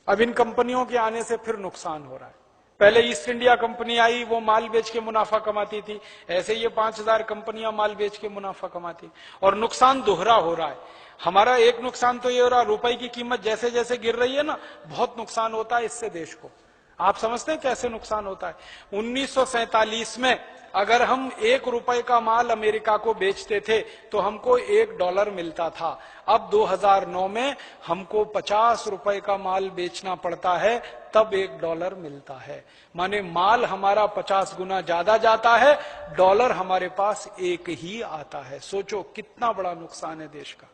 अब इन कंपनियों के आने से फिर नुकसान हो रहा है। पहले ईस्ट इंडिया कंपनी आई, वो माल बेच के मुनाफा कमाती थी, ऐसे ये 5000 कंपनियां माल बेच के मुनाफा कमाती, और नुकसान दोहरा हो रहा है। हमारा एक नुकसान तो ये हो रहा, रुपए की कीमत जैसे जैसे गिर रही है ना, बहुत नुकसान होता है इससे देश को। आप समझते हैं कैसे नुकसान होता है? 1947 में अगर हम 1 रुपए का माल अमेरिका को बेचते थे तो हमको $1 मिलता था। अब 2009 में हमको 50 रुपए का माल बेचना पड़ता है, तब $1 मिलता है। माने माल हमारा 50 गुना ज्यादा जाता है, डॉलर हमारे पास 1 ही आता है। सोचो कितना बड़ा नुकसान है देश का।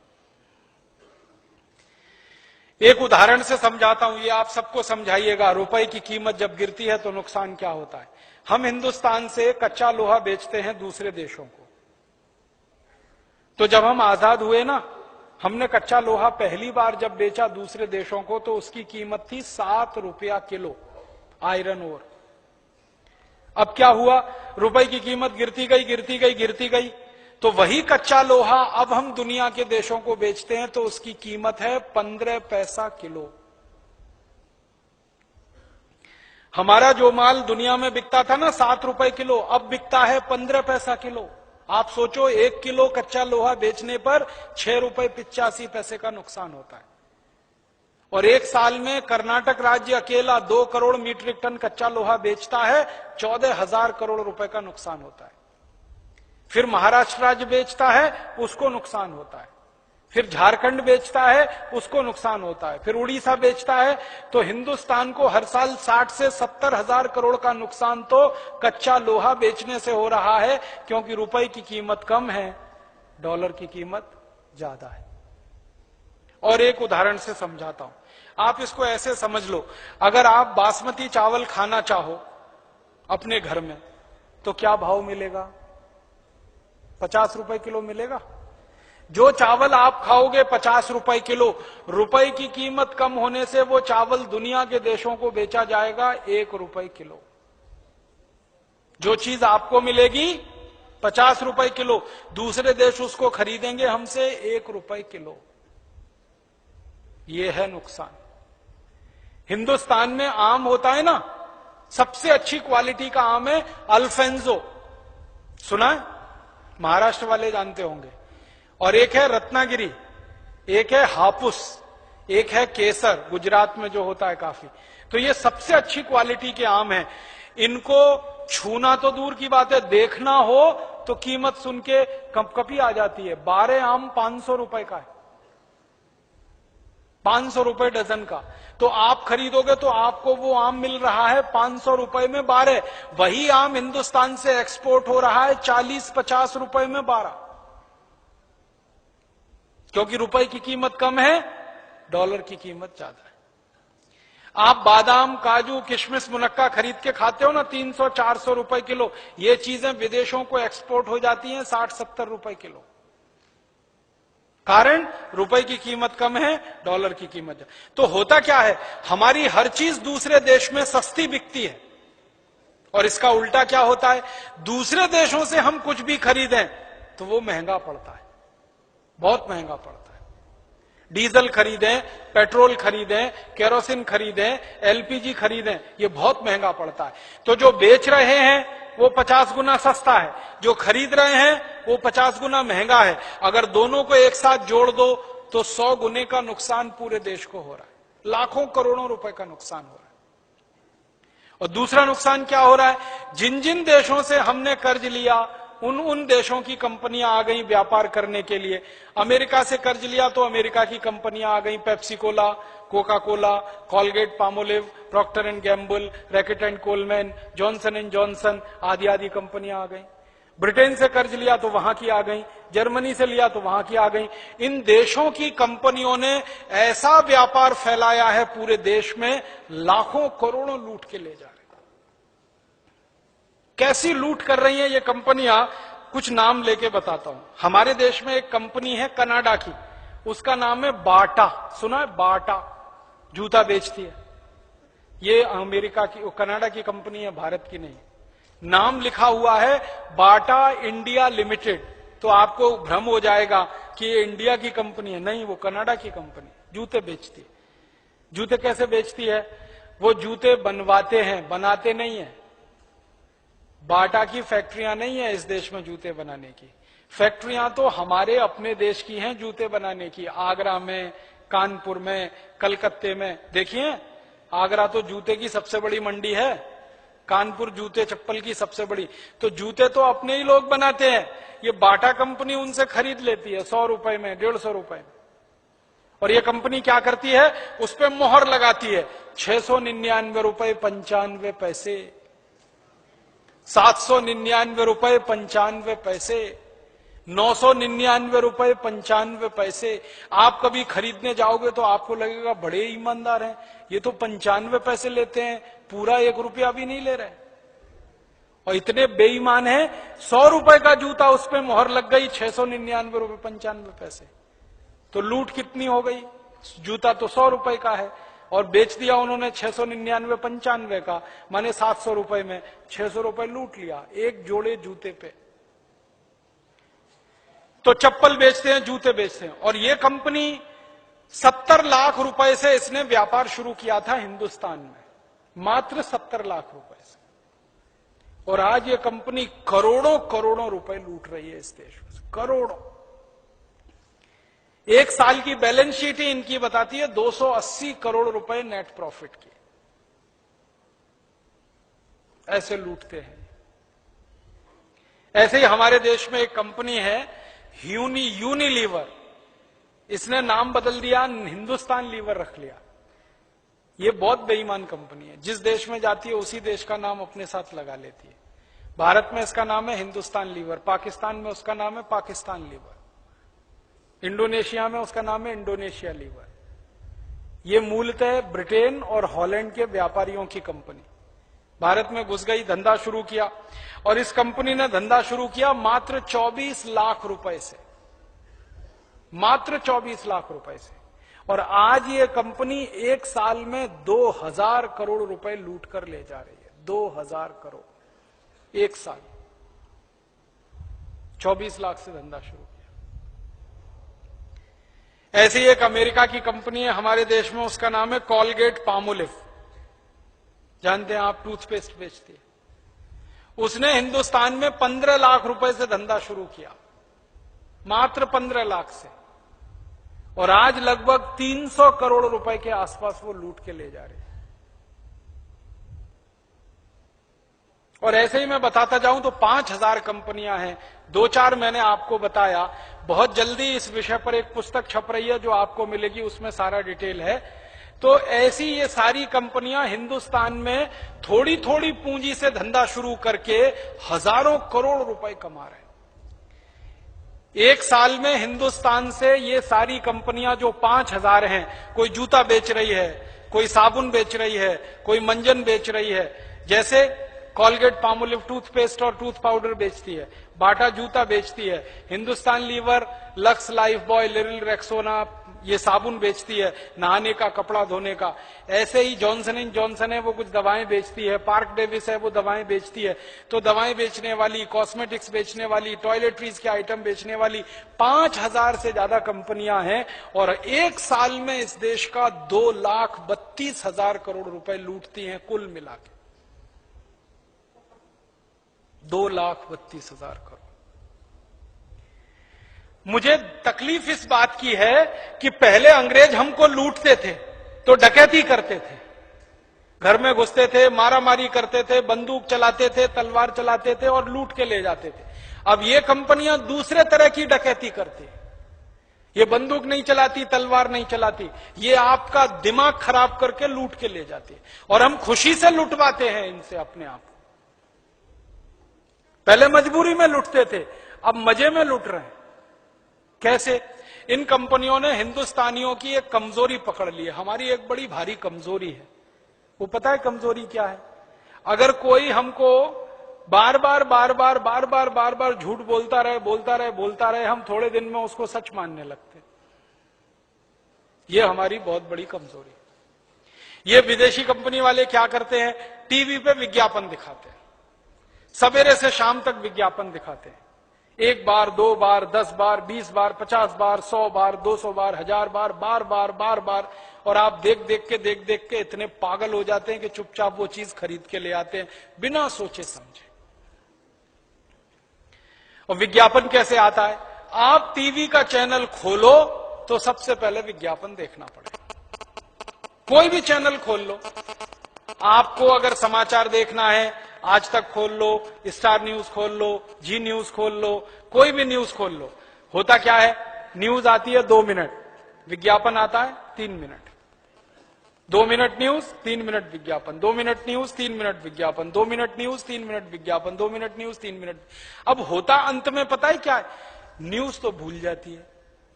एक उदाहरण से समझाता हूं, ये आप सबको समझाइएगा। रुपए की कीमत जब गिरती है तो नुकसान क्या होता है। हम हिंदुस्तान से कच्चा लोहा बेचते हैं दूसरे देशों को। तो जब हम आजाद हुए ना, हमने कच्चा लोहा पहली बार जब बेचा दूसरे देशों को तो उसकी कीमत थी 7 रुपया किलो, आयरन ओर। अब क्या हुआ, रुपए की कीमत गिरती गई गिरती गई गिरती गई, तो वही कच्चा लोहा अब हम दुनिया के देशों को बेचते हैं तो उसकी कीमत है 15 पैसा किलो। हमारा जो माल दुनिया में बिकता था ना 7 रुपए किलो, अब बिकता है 15 पैसा किलो। आप सोचो 1 किलो कच्चा लोहा बेचने पर 6 रुपए 85 पैसे का नुकसान होता है। और एक साल में कर्नाटक राज्य अकेला 2 करोड़ मीट्रिक टन कच्चा लोहा बेचता है, 14,000 करोड़ रुपए का नुकसान होता है। फिर महाराष्ट्र राज्य बेचता है, उसको नुकसान होता है। फिर झारखंड बेचता है, उसको नुकसान होता है। फिर उड़ीसा बेचता है। तो हिंदुस्तान को हर साल 60 से 70,000 करोड़ का नुकसान तो कच्चा लोहा बेचने से हो रहा है, क्योंकि रुपए की कीमत कम है, डॉलर की कीमत ज्यादा है। और एक उदाहरण से समझाता हूं, आप इसको ऐसे समझ लो, अगर आप बासमती चावल खाना चाहो अपने घर में तो क्या भाव मिलेगा? 50 रुपए किलो मिलेगा। जो चावल आप खाओगे 50 रुपए किलो, रुपए की कीमत कम होने से वो चावल दुनिया के देशों को बेचा जाएगा 1 रुपए किलो। जो चीज आपको मिलेगी 50 रुपए किलो, दूसरे देश उसको खरीदेंगे हमसे 1 रुपए किलो। ये है नुकसान। हिंदुस्तान में आम होता है ना, सबसे अच्छी क्वालिटी का आम है अल्फेंजो, सुना है? महाराष्ट्र वाले जानते होंगे। और एक है रत्नागिरी, एक है हापुस, एक है केसर, गुजरात में जो होता है काफी। तो ये सबसे अच्छी क्वालिटी के आम हैं। इनको छूना तो दूर की बात है, देखना हो तो कीमत सुन के कंपकपी आ जाती है। 12 आम 500 रुपए का है, 500 रुपए डजन का। तो आप खरीदोगे तो आपको वो आम मिल रहा है 500 रुपए में 12। वही आम हिंदुस्तान से एक्सपोर्ट हो रहा है 40-50 रुपए में 12, क्योंकि रुपए की कीमत कम है, डॉलर की कीमत ज्यादा है। आप बादाम, काजू, किशमिश, मुनक्का खरीद के खाते हो ना 300-400 रुपए किलो, ये चीजें विदेशों को एक्सपोर्ट हो जाती हैं 60-70 रुपए किलो। कारण रुपए की कीमत कम है, डॉलर की कीमत है। तो होता क्या है, हमारी हर चीज दूसरे देश में सस्ती बिकती है, और इसका उल्टा क्या होता है, दूसरे देशों से हम कुछ भी खरीदें तो वो महंगा पड़ता है, बहुत महंगा पड़ता है। डीजल खरीदें, पेट्रोल खरीदें, केरोसिन खरीदें, एलपीजी खरीदें, ये बहुत महंगा पड़ता है। तो जो बेच रहे हैं वो 50 गुना सस्ता है, जो खरीद रहे हैं वो 50 गुना महंगा है। अगर दोनों को एक साथ जोड़ दो तो 100 गुने का नुकसान पूरे देश को हो रहा है, लाखों करोड़ों रुपए का नुकसान हो रहा है। और दूसरा नुकसान क्या हो रहा है, जिन जिन देशों से हमने कर्ज लिया उन देशों की कंपनियां आ गई व्यापार करने के लिए। अमेरिका से कर्ज लिया तो अमेरिका की कंपनियां आ गई, Pepsi cola, Coca cola, Colgate Palmolive, Procter and Gamble, Reckitt and Colman, Johnson and Johnson आदि आदि कंपनियां आ गई। ब्रिटेन से कर्ज लिया तो वहां की आ गई, जर्मनी से लिया तो वहां की आ गई। इन देशों की कंपनियों ने ऐसा व्यापार फैलाया है पूरे देश में, लाखों करोड़ों लूट के ले जा रहे। कैसी लूट कर रही हैं ये कंपनियां, कुछ नाम लेके बताता हूं। हमारे देश में एक कंपनी है कनाडा की, उसका नाम है बाटा, सुना है? बाटा जूता बेचती है। ये अमेरिका की, कनाडा की कंपनी है, भारत की नहीं। नाम लिखा हुआ है बाटा इंडिया लिमिटेड, तो आपको भ्रम हो जाएगा कि ये इंडिया की कंपनी है। नहीं, वो कनाडा की कंपनी, जूते बेचती है। जूते कैसे बेचती है? वो जूते बनवाते हैं, बनाते नहीं है। बाटा की फैक्ट्रियां नहीं है इस देश में जूते बनाने की। फैक्ट्रियां तो हमारे अपने देश की हैं जूते बनाने की, आगरा में, कानपुर में, कलकत्ते में। देखिए, आगरा तो जूते की सबसे बड़ी मंडी है, कानपुर जूते चप्पल की सबसे बड़ी। तो जूते तो अपने ही लोग बनाते हैं, ये बाटा कंपनी उनसे खरीद लेती है 100 रुपए में, 150 रुपए में। और ये कंपनी क्या करती है, उस पर मोहर लगाती है 699 रुपए 95 पैसे, 799 रुपए 95 पैसे, 999 रुपए 95 पैसे। आप कभी खरीदने जाओगे तो आपको लगेगा बड़े ईमानदार हैं, ये तो 95 पैसे लेते हैं, पूरा 1 रुपया भी नहीं ले रहे। और इतने बेईमान हैं, 100 रुपए का जूता उस पर मोहर लग गई 699 रुपए 95 पैसे। तो लूट कितनी हो गई? जूता तो 100 रुपए का है, और बेच दिया उन्होंने 699-95 का, माने 700 रुपए में 600 रुपए लूट लिया एक जोड़े जूते पे। तो चप्पल बेचते हैं, जूते बेचते हैं। और ये कंपनी 70 लाख रुपए से इसने व्यापार शुरू किया था हिंदुस्तान में, मात्र 70 लाख रुपए से। और आज ये कंपनी करोड़ों करोड़ों रुपए लूट रही है इस देश में, करोड़ों। एक साल की बैलेंस शीट ही इनकी बताती है 280 करोड़ रुपए नेट प्रॉफिट की। ऐसे लूटते हैं। ऐसे ही हमारे देश में एक कंपनी है यूनिलीवर, इसने नाम बदल दिया, हिंदुस्तान लीवर रख लिया। ये बहुत बेईमान कंपनी है, जिस देश में जाती है उसी देश का नाम अपने साथ लगा लेती है। भारत में इसका नाम है हिंदुस्तान लीवर, पाकिस्तान में उसका नाम है पाकिस्तान लीवर, इंडोनेशिया में उसका नाम है इंडोनेशिया लीवर। ये मूलतः ब्रिटेन और हॉलैंड के व्यापारियों की कंपनी भारत में घुस गई, धंधा शुरू किया। और इस कंपनी ने धंधा शुरू किया मात्र 24 लाख रुपए से, मात्र 24 लाख रुपए से। और आज ये कंपनी एक साल में 2000 करोड़ रुपए लूट कर ले जा रही है। 2000 करोड़ एक साल, 24 लाख से धंधा शुरू किया। ऐसी एक अमेरिका की कंपनी है हमारे देश में, उसका नाम है कॉलगेट पामोलिव, जानते हैं आप, टूथपेस्ट बेचती है। उसने हिंदुस्तान में 15 लाख रुपए से धंधा शुरू किया, मात्र 15 लाख से। और आज लगभग 300 करोड़ रुपए के आसपास वो लूट के ले जा रहे हैं। और ऐसे ही मैं बताता जाऊं तो 5000 कंपनियां हैं। 2-4 मैंने आपको बताया। बहुत जल्दी इस विषय पर एक पुस्तक छप रही है जो आपको मिलेगी, उसमें सारा डिटेल है। तो ऐसी ये सारी कंपनियां हिंदुस्तान में थोड़ी थोड़ी पूंजी से धंधा शुरू करके हजारों करोड़ रुपए कमा रहे हैं। एक साल में हिंदुस्तान से ये सारी कंपनियां जो 5000 हैं, कोई जूता बेच रही है, कोई साबुन बेच रही है, कोई मंजन बेच रही है। जैसे कॉलगेट पामोलिव टूथपेस्ट और टूथ पाउडर बेचती है, बाटा जूता बेचती है, Hindustan Lever Lux Lifebuoy Liril Rexona ये साबुन बेचती है, नहाने का, कपड़ा धोने का। ऐसे ही जॉनसन एंड जॉनसन है, वो कुछ दवाएं बेचती है। पार्क डेविस है, वो दवाएं बेचती है। तो दवाएं बेचने वाली, कॉस्मेटिक्स बेचने वाली, टॉयलेटरीज के आइटम बेचने वाली 5000 से ज्यादा कंपनियां हैं। और एक साल में इस देश का 2,32,000 करोड़ रुपए लूटती हैं कुल मिला के। 2,32,000 करोड़। मुझे तकलीफ इस बात की है कि पहले अंग्रेज हमको लूटते थे तो डकैती करते थे, घर में घुसते थे, मारामारी करते थे, बंदूक चलाते थे, तलवार चलाते थे और लूट के ले जाते थे। अब ये कंपनियां दूसरे तरह की डकैती करती, ये बंदूक नहीं चलाती, तलवार नहीं चलाती, ये आपका दिमाग खराब करके लूट के ले जाती। और हम खुशी से लुटवाते हैं इनसे अपने आप। पहले मजबूरी में लुटते थे, अब मजे में लुट रहे हैं। कैसे? इन कंपनियों ने हिंदुस्तानियों की एक कमजोरी पकड़ ली है। हमारी एक बड़ी भारी कमजोरी है। वो पता है कमजोरी क्या है? अगर कोई हमको बार बार झूठ बोलता रहे, हम थोड़े दिन में उसको सच मानने लगते। ये हमारी बहुत बड़ी कमजोरी है। ये विदेशी कंपनी वाले क्या करते हैं? टीवी पे विज्ञापन दिखाते हैं, सवेरे से शाम तक विज्ञापन दिखाते हैं। 1 बार, 2 बार, 10 बार, 20 बार, 50 बार, 100 बार, 200 बार, 1000 बार, बार बार। और आप देख देख के इतने पागल हो जाते हैं कि चुपचाप वो चीज खरीद के ले आते हैं बिना सोचे समझे। और विज्ञापन कैसे आता है? आप टीवी का चैनल खोलो तो सबसे पहले विज्ञापन देखना पड़ेगा। कोई भी चैनल खोल लो, आपको अगर समाचार देखना है, आज तक खोल लो, स्टार न्यूज खोल लो, जी न्यूज खोल लो, कोई भी न्यूज खोल लो। होता क्या है? न्यूज आती है 2 मिनट, विज्ञापन आता है 3 मिनट। 2 मिनट न्यूज, 3 मिनट विज्ञापन, 2 मिनट न्यूज, 3 मिनट विज्ञापन, 2 मिनट न्यूज, 3 मिनट विज्ञापन, 2 मिनट न्यूज, 3 मिनट। अब होता अंत में पता है क्या है? न्यूज तो भूल जाती है,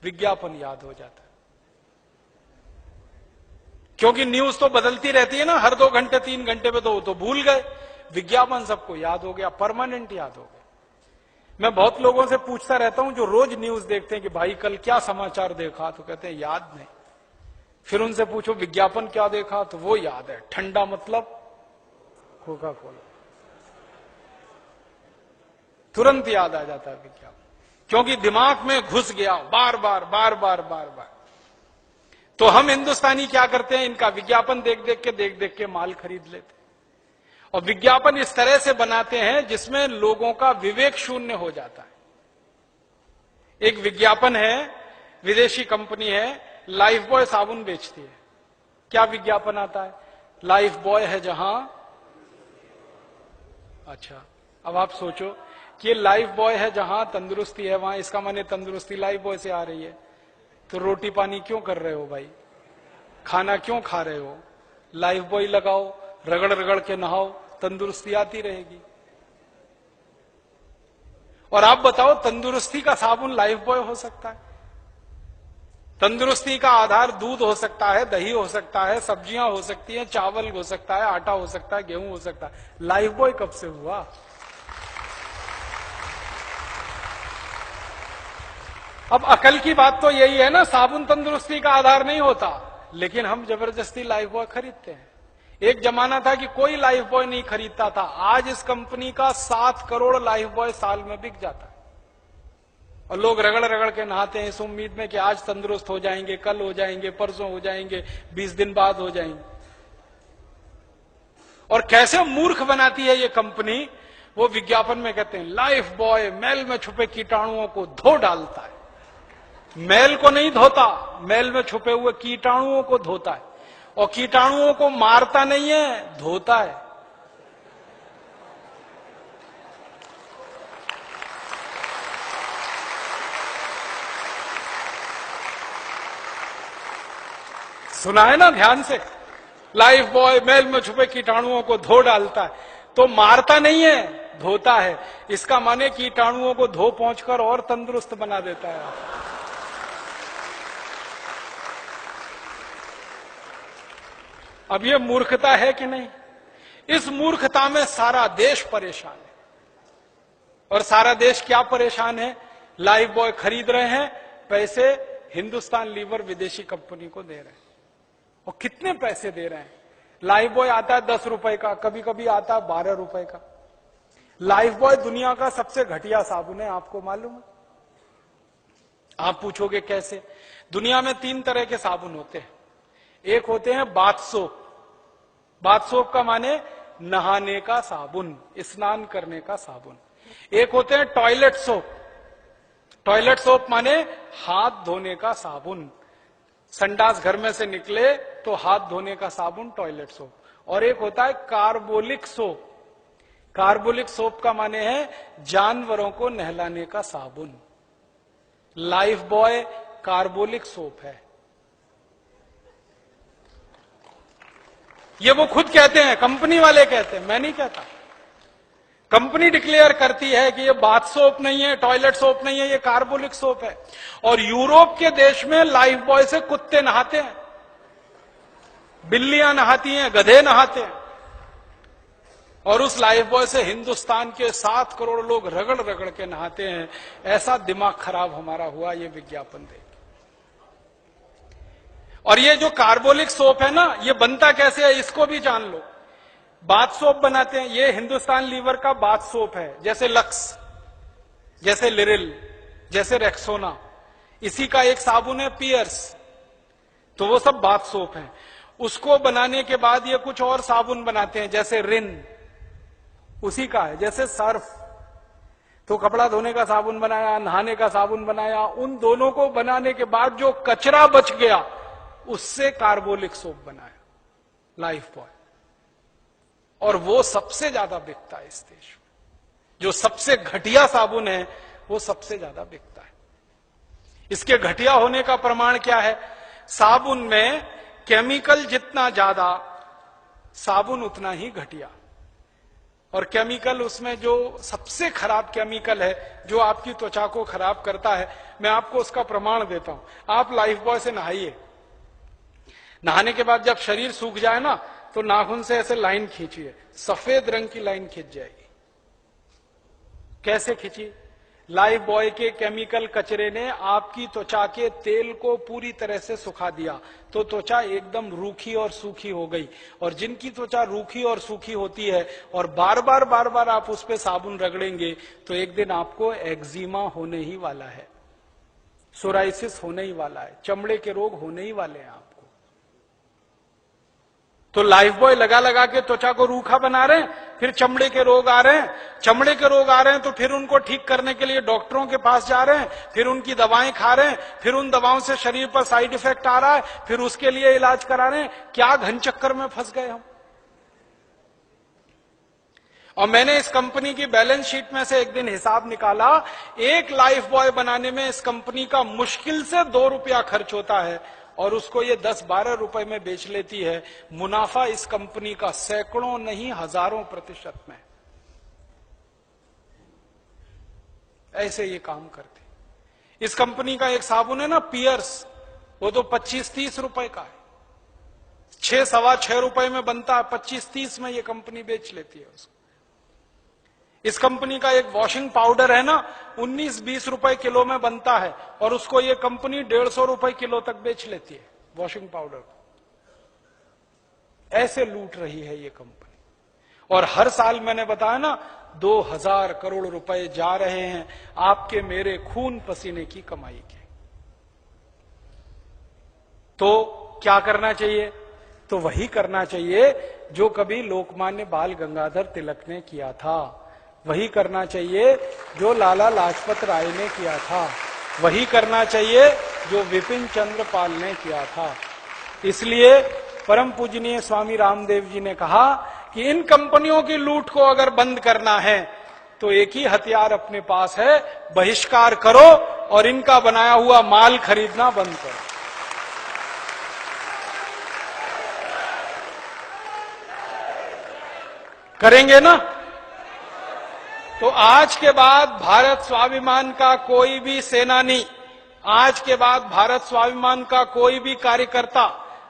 विज्ञापन याद हो जाता है। क्योंकि न्यूज तो बदलती रहती है ना, हर 2 घंटे 3 घंटे में तो भूल गए। विज्ञापन सबको याद हो गया, परमानेंट याद हो गया। मैं बहुत लोगों से पूछता रहता हूं जो रोज न्यूज देखते हैं कि भाई कल क्या समाचार देखा, तो कहते हैं याद नहीं। फिर उनसे पूछो विज्ञापन क्या देखा, तो वो याद है, ठंडा मतलब कोका कोला, तुरंत याद आ जाता है विज्ञापन, क्योंकि दिमाग में घुस गया बार बार बार बार बार बार। तो हम हिंदुस्तानी क्या करते हैं, इनका विज्ञापन देख देख के माल खरीद लेते हैं, और विज्ञापन इस तरह से बनाते हैं जिसमें लोगों का विवेक शून्य हो जाता है। एक विज्ञापन है, विदेशी कंपनी है, लाइफ बॉय साबुन बेचती है। क्या विज्ञापन आता है, लाइफ बॉय है जहां, अच्छा अब आप सोचो कि लाइफ बॉय है जहां तंदुरुस्ती है वहां, इसका माने तंदुरुस्ती लाइफ बॉय से आ रही है, तो रोटी पानी क्यों कर रहे हो भाई, खाना क्यों खा रहे हो, लाइफ बॉय लगाओ, रगड़ रगड़ के नहाओ, तंदुरुस्ती आती रहेगी। और आप बताओ, तंदुरुस्ती का साबुन लाइफ बॉय हो सकता है? तंदुरुस्ती का आधार दूध हो सकता है, दही हो सकता है, सब्जियां हो सकती हैं, चावल हो सकता है, आटा हो सकता है, गेहूं हो सकता है, लाइफ बॉय कब से हुआ? अब अकल की बात तो यही है ना, साबुन तंदुरुस्ती का आधार नहीं होता, लेकिन हम जबरदस्ती लाइफ बॉय खरीदते हैं। एक जमाना था कि कोई लाइफ बॉय नहीं खरीदता था, आज इस कंपनी का 7 करोड़ लाइफ बॉय साल में बिक जाता है, और लोग रगड़ रगड़ के नहाते हैं इस उम्मीद में कि आज तंदुरुस्त हो जाएंगे, कल हो जाएंगे, परसों हो जाएंगे, 20 दिन बाद हो जाएंगे। और कैसे मूर्ख बनाती है ये कंपनी, वो विज्ञापन में कहते हैं लाइफ बॉय मैल में छुपे कीटाणुओं को धो डालता है। मैल को नहीं धोता, मैल में छुपे हुए कीटाणुओं को धोता है, और कीटाणुओं को मारता नहीं है, धोता है। सुना है ना ध्यान से, लाइफ बॉय मैल में छुपे कीटाणुओं को धो डालता है, तो मारता नहीं है, धोता है। इसका माने कीटाणुओं को धो पहुंचकर और तंदुरुस्त बना देता है। अब ये मूर्खता है कि नहीं? इस मूर्खता में सारा देश परेशान है। और सारा देश क्या परेशान है? लाइफ बॉय खरीद रहे हैं, पैसे हिंदुस्तान लीवर विदेशी कंपनी को दे रहे हैं। और कितने पैसे दे रहे हैं? लाइफ बॉय आता है 10 रुपए का, कभी कभी आता है 12 रुपए का। लाइफ बॉय दुनिया का सबसे घटिया साबुन है, आपको मालूम है? आप पूछोगे कैसे? दुनिया में 3 तरह के साबुन होते हैं। एक होते हैं बाथ सोप। बाथ सोप का माने नहाने का साबुन, स्नान करने का साबुन। एक होते हैं टॉयलेट सोप। टॉयलेट सोप माने हाथ धोने का साबुन, संडास घर में से निकले तो हाथ धोने का साबुन, टॉयलेट सोप। और एक होता है कार्बोलिक सोप। कार्बोलिक सोप का माने है जानवरों को नहलाने का साबुन। लाइफ बॉय कार्बोलिक सोप है। ये वो खुद कहते हैं, कंपनी वाले कहते हैं, मैं नहीं कहता। कंपनी डिक्लेयर करती है कि ये बाथ सोप नहीं है, टॉयलेट सोप नहीं है, ये कार्बोलिक सोप है। और यूरोप के देश में लाइफ बॉय से कुत्ते नहाते हैं, बिल्लियां नहाती हैं, गधे नहाते हैं। और उस लाइफ बॉय से हिंदुस्तान के 7 करोड़ लोग रगड़ रगड़ के नहाते हैं। ऐसा दिमाग खराब हमारा हुआ ये विज्ञापन देख। और ये जो कार्बोलिक सोप है ना, ये बनता कैसे है इसको भी जान लो। बाथ सोप बनाते हैं, ये हिंदुस्तान लीवर का बाथ सोप है, जैसे लक्स, जैसे लिरिल, जैसे रेक्सोना। इसी का एक साबुन है पियर्स, तो वो सब बाथ सोप है। उसको बनाने के बाद ये कुछ और साबुन बनाते हैं, जैसे रिन, उसी का है, जैसे सर्फ। तो कपड़ा धोने का साबुन बनाया, नहाने का साबुन बनाया, उन दोनों को बनाने के बाद जो कचरा बच गया उससे कार्बोलिक सोप बनाया लाइफ बॉय। और वो सबसे ज्यादा बिकता है इस देश में। जो सबसे घटिया साबुन है वो सबसे ज्यादा बिकता है। इसके घटिया होने का प्रमाण क्या है? साबुन में केमिकल जितना ज्यादा, साबुन उतना ही घटिया। और केमिकल, उसमें जो सबसे खराब केमिकल है जो आपकी त्वचा को खराब करता है, मैं आपको उसका प्रमाण देता हूं। आप लाइफ बॉय से नहाइए, नहाने के बाद जब शरीर सूख जाए ना, तो नाखून से ऐसे लाइन खींचिए, सफेद रंग की लाइन खींच जाएगी। कैसे खींची? लाइफ बॉय के केमिकल कचरे ने आपकी त्वचा के तेल को पूरी तरह से सुखा दिया, तो त्वचा एकदम रूखी और सूखी हो गई। और जिनकी त्वचा रूखी और सूखी होती है और बार बार आप उस पर साबुन रगड़ेंगे तो एक दिन आपको एक्जिमा होने ही वाला है, सोराइसिस होने ही वाला है, चमड़े के रोग होने ही वाले हैं आपको। तो लाइफ बॉय लगा लगा के त्वचा को रूखा बना रहे हैं, फिर चमड़े के रोग आ रहे हैं, चमड़े के रोग आ रहे हैं तो फिर उनको ठीक करने के लिए डॉक्टरों के पास जा रहे हैं, फिर उनकी दवाएं खा रहे हैं, फिर उन दवाओं से शरीर पर साइड इफेक्ट आ रहा है, फिर उसके लिए इलाज करा रहे हैं। क्या घन चक्कर में फंस गए हम। और मैंने इस कंपनी की बैलेंस शीट में से एक दिन हिसाब निकाला, एक लाइफ बॉय बनाने में इस कंपनी का मुश्किल से 2 रुपया खर्च होता है और उसको ये 10-12 रुपए में बेच लेती है। मुनाफा इस कंपनी का सैकड़ों नहीं हजारों % में। ऐसे ये काम करते। इस कंपनी का एक साबुन है ना पियर्स, वो तो 25-30 रुपए का है, 6-6.25 रुपए में बनता है, 25-30 में ये कंपनी बेच लेती है उसको। इस कंपनी का एक वॉशिंग पाउडर है ना, 19-20 रुपए किलो में बनता है और उसको ये कंपनी 150 रुपए किलो तक बेच लेती है वॉशिंग पाउडर को। ऐसे लूट रही है ये कंपनी। और हर साल मैंने बताया ना 2000 करोड़ रुपए जा रहे हैं आपके मेरे खून पसीने की कमाई के। तो क्या करना चाहिए? तो वही करना चाहिए जो कभी लोकमान्य बाल गंगाधर तिलक ने किया था, वही करना चाहिए जो लाला लाजपत राय ने किया था, वही करना चाहिए जो विपिन चंद्र पाल ने किया था। इसलिए परम पूजनीय स्वामी रामदेव जी ने कहा कि इन कंपनियों की लूट को अगर बंद करना है तो एक ही हथियार अपने पास है, बहिष्कार करो और इनका बनाया हुआ माल खरीदना बंद करो। करेंगे ना? तो आज के बाद भारत स्वाभिमान का कोई भी सेनानी, आज के बाद भारत स्वाभिमान का कोई भी कार्यकर्ता,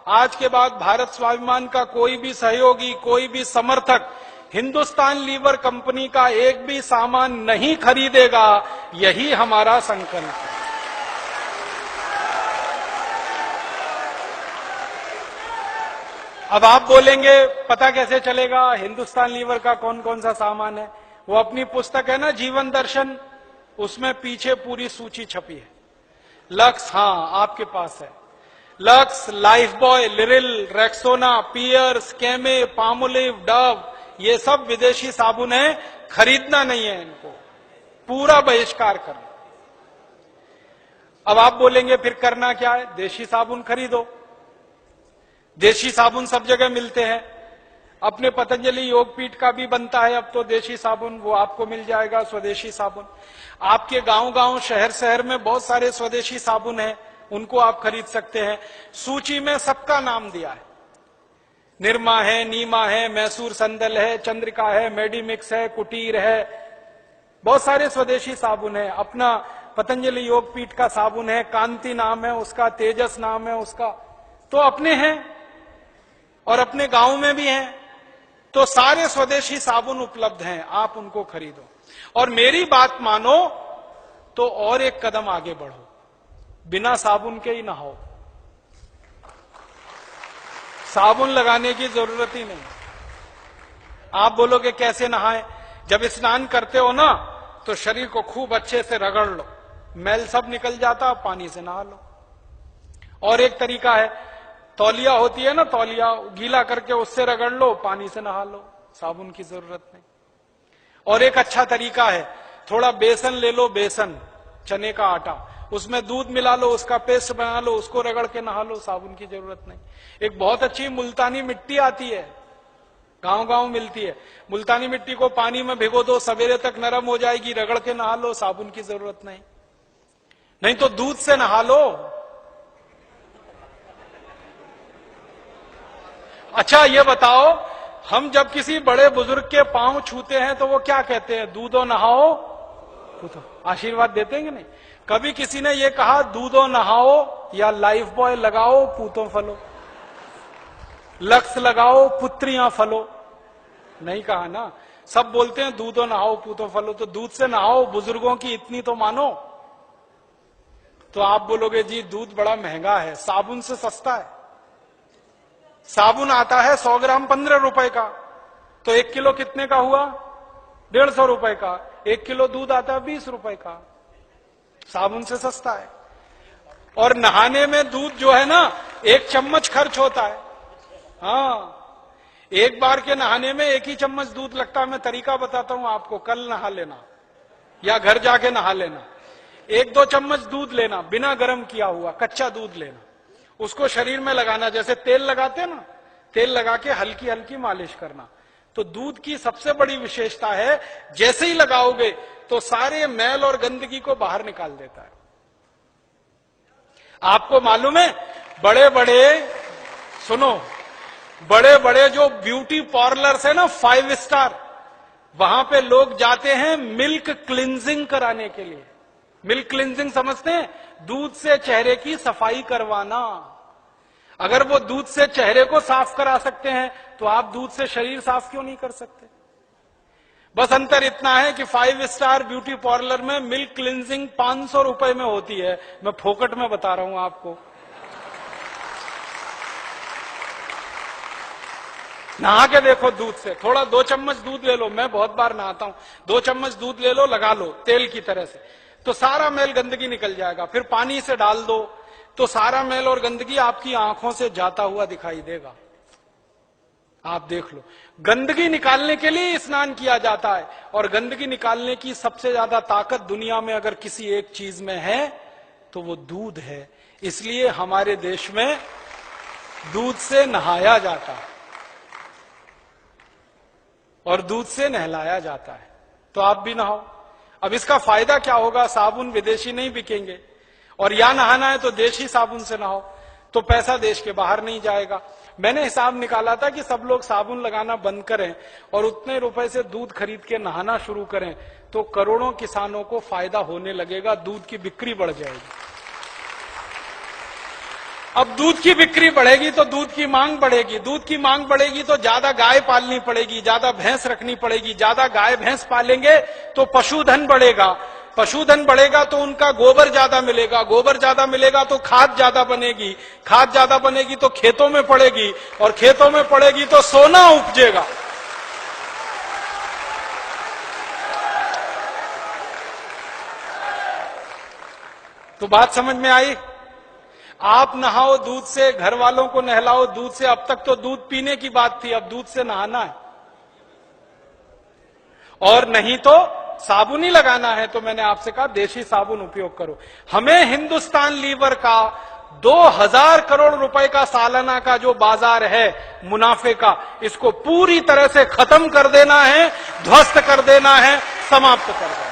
आज के बाद भारत स्वाभिमान का कोई भी सहयोगी, कोई भी समर्थक हिंदुस्तान लीवर कंपनी का एक भी सामान नहीं खरीदेगा। यही हमारा संकल्प है। अब आप बोलेंगे पता कैसे चलेगा हिंदुस्तान लीवर का कौन कौन सा सामान है? वो अपनी पुस्तक है ना जीवन दर्शन, उसमें पीछे पूरी सूची छपी है। लक्स, हाँ आपके पास है, Lux, Lifebuoy, Liril, Rexona, Pears, Camay, Palmolive, Dove, ये सब विदेशी साबुन है, खरीदना नहीं है इनको, पूरा बहिष्कार करना। अब आप बोलेंगे फिर करना क्या है? देशी साबुन खरीदो। देशी साबुन सब जगह मिलते हैं, अपने पतंजलि योगपीठ का भी बनता है अब तो देशी साबुन, वो आपको मिल जाएगा स्वदेशी साबुन। आपके गांव-गांव, शहर-शहर में बहुत सारे स्वदेशी साबुन हैं, उनको आप खरीद सकते हैं। सूची में सबका नाम दिया है, निरमा है, नीमा है, मैसूर संदल है, चंद्रिका है, मेडिमिक्स है, कुटीर है, बहुत सारे स्वदेशी साबुन है। अपना पतंजलि योगपीठ का साबुन है, कांति नाम है उसका, तेजस नाम है उसका, तो अपने हैं और अपने गांव में भी हैं। तो सारे स्वदेशी साबुन उपलब्ध हैं, आप उनको खरीदो। और मेरी बात मानो तो और एक कदम आगे बढ़ो, बिना साबुन के ही नहाओ, साबुन लगाने की जरूरत ही नहीं। आप बोलोगे कैसे नहाएं? जब स्नान करते हो ना तो शरीर को खूब अच्छे से रगड़ लो, मैल सब निकल जाता, पानी से नहा लो। और एक तरीका है, तौलिया होती है ना, तौलिया गीला करके उससे रगड़ लो, पानी से नहा लो, साबुन की जरूरत नहीं। और एक अच्छा तरीका है, थोड़ा बेसन ले लो, बेसन, चने का आटा, उसमें दूध मिला लो, उसका पेस्ट बना लो, उसको रगड़ के नहा लो, साबुन की जरूरत नहीं। एक बहुत अच्छी मुल्तानी मिट्टी आती है, गांव-गांव मिलती है, मुल्तानी मिट्टी को पानी में भिगो दो, सवेरे तक नरम हो जाएगी, रगड़ के नहा लो, साबुन की जरूरत नहीं। नहीं तो दूध से नहा लो। अच्छा ये बताओ, हम जब किसी बड़े बुजुर्ग के पांव छूते हैं तो वो क्या कहते हैं? दूधो नहाओ, आशीर्वाद देते हैं कि नहीं? कभी किसी ने ये कहा दूधो नहाओ या लाइफ बॉय लगाओ पूतों फलो, लक्स लगाओ पुत्रियां फलो? नहीं कहा ना। सब बोलते हैं दूधो नहाओ पूतो फलो, तो दूध से नहाओ, बुजुर्गों की इतनी तो मानो। तो आप बोलोगे जी दूध बड़ा महंगा है, साबुन से सस्ता है। साबुन आता है 100 ग्राम 15 रुपए का, तो 1 किलो कितने का हुआ? 150 रुपए का। 1 किलो दूध आता है 20 रुपए का, साबुन से सस्ता है। और नहाने में दूध जो है ना, 1 चम्मच खर्च होता है। हाँ, एक बार के नहाने में 1 ही चम्मच दूध लगता है। मैं तरीका बताता हूं आपको, कल नहा लेना या घर जाके नहा लेना। 1-2 चम्मच दूध लेना, बिना गर्म किया हुआ कच्चा दूध लेना, उसको शरीर में लगाना, जैसे तेल लगाते हैं ना, तेल लगा के हल्की हल्की मालिश करना। तो दूध की सबसे बड़ी विशेषता है, जैसे ही लगाओगे तो सारे मैल और गंदगी को बाहर निकाल देता है। आपको मालूम है, बड़े बड़े, सुनो, बड़े बड़े जो ब्यूटी पार्लर्स है ना, 5 स्टार, वहां पे लोग जाते हैं मिल्क क्लिंजिंग कराने के लिए। मिल्क क्लिंजिंग समझते हैं? दूध से चेहरे की सफाई करवाना। अगर वो दूध से चेहरे को साफ करा सकते हैं, तो आप दूध से शरीर साफ क्यों नहीं कर सकते? बस अंतर इतना है कि 5 स्टार ब्यूटी पार्लर में मिल्क क्लिंजिंग 500 रुपए में होती है। मैं फोकट में बता रहा हूं आपको। नहा के देखो दूध से, थोड़ा 2 चम्मच दूध ले लो, मैं बहुत बार नहाता हूं। 2 चम्मच दूध ले लो, लगा लो तेल की तरह से, तो सारा मैल गंदगी निकल जाएगा। फिर पानी से डाल दो, तो सारा मैल और गंदगी आपकी आंखों से जाता हुआ दिखाई देगा। आप देख लो, गंदगी निकालने के लिए स्नान किया जाता है। और गंदगी निकालने की सबसे ज्यादा ताकत दुनिया में अगर किसी एक चीज में है तो वो दूध है। इसलिए हमारे देश में दूध से नहाया जाता है और दूध से नहलाया जाता है। तो आप भी नहाओ। अब इसका फायदा क्या होगा? साबुन विदेशी नहीं बिकेंगे, और या नहाना है तो देशी साबुन से नहाओ, तो पैसा देश के बाहर नहीं जाएगा। मैंने हिसाब निकाला था कि सब लोग साबुन लगाना बंद करें और उतने रुपए से दूध खरीद के नहाना शुरू करें, तो करोड़ों किसानों को फायदा होने लगेगा, दूध की बिक्री बढ़ जाएगी। अब दूध की बिक्री बढ़ेगी तो दूध की मांग बढ़ेगी, दूध की मांग बढ़ेगी तो ज्यादा गाय पालनी पड़ेगी, ज्यादा भैंस रखनी पड़ेगी। ज्यादा गाय भैंस पालेंगे तो पशुधन बढ़ेगा, पशुधन बढ़ेगा तो उनका गोबर ज्यादा मिलेगा, गोबर ज्यादा मिलेगा तो खाद ज्यादा बनेगी, खाद ज्यादा बनेगी तो खेतों में पड़ेगी, और खेतों में पड़ेगी तो सोना उपजेगा। तो बात समझ में आई? आप नहाओ दूध से, घर वालों को नहलाओ दूध से। अब तक तो दूध पीने की बात थी, अब दूध से नहाना है। और नहीं तो साबुन ही लगाना है, तो मैंने आपसे कहा देशी साबुन उपयोग करो। हमें हिंदुस्तान लीवर का 2000 करोड़ रुपए का सालाना का जो बाजार है मुनाफे का, इसको पूरी तरह से खत्म कर देना है, ध्वस्त कर देना है, समाप्त कर देना है।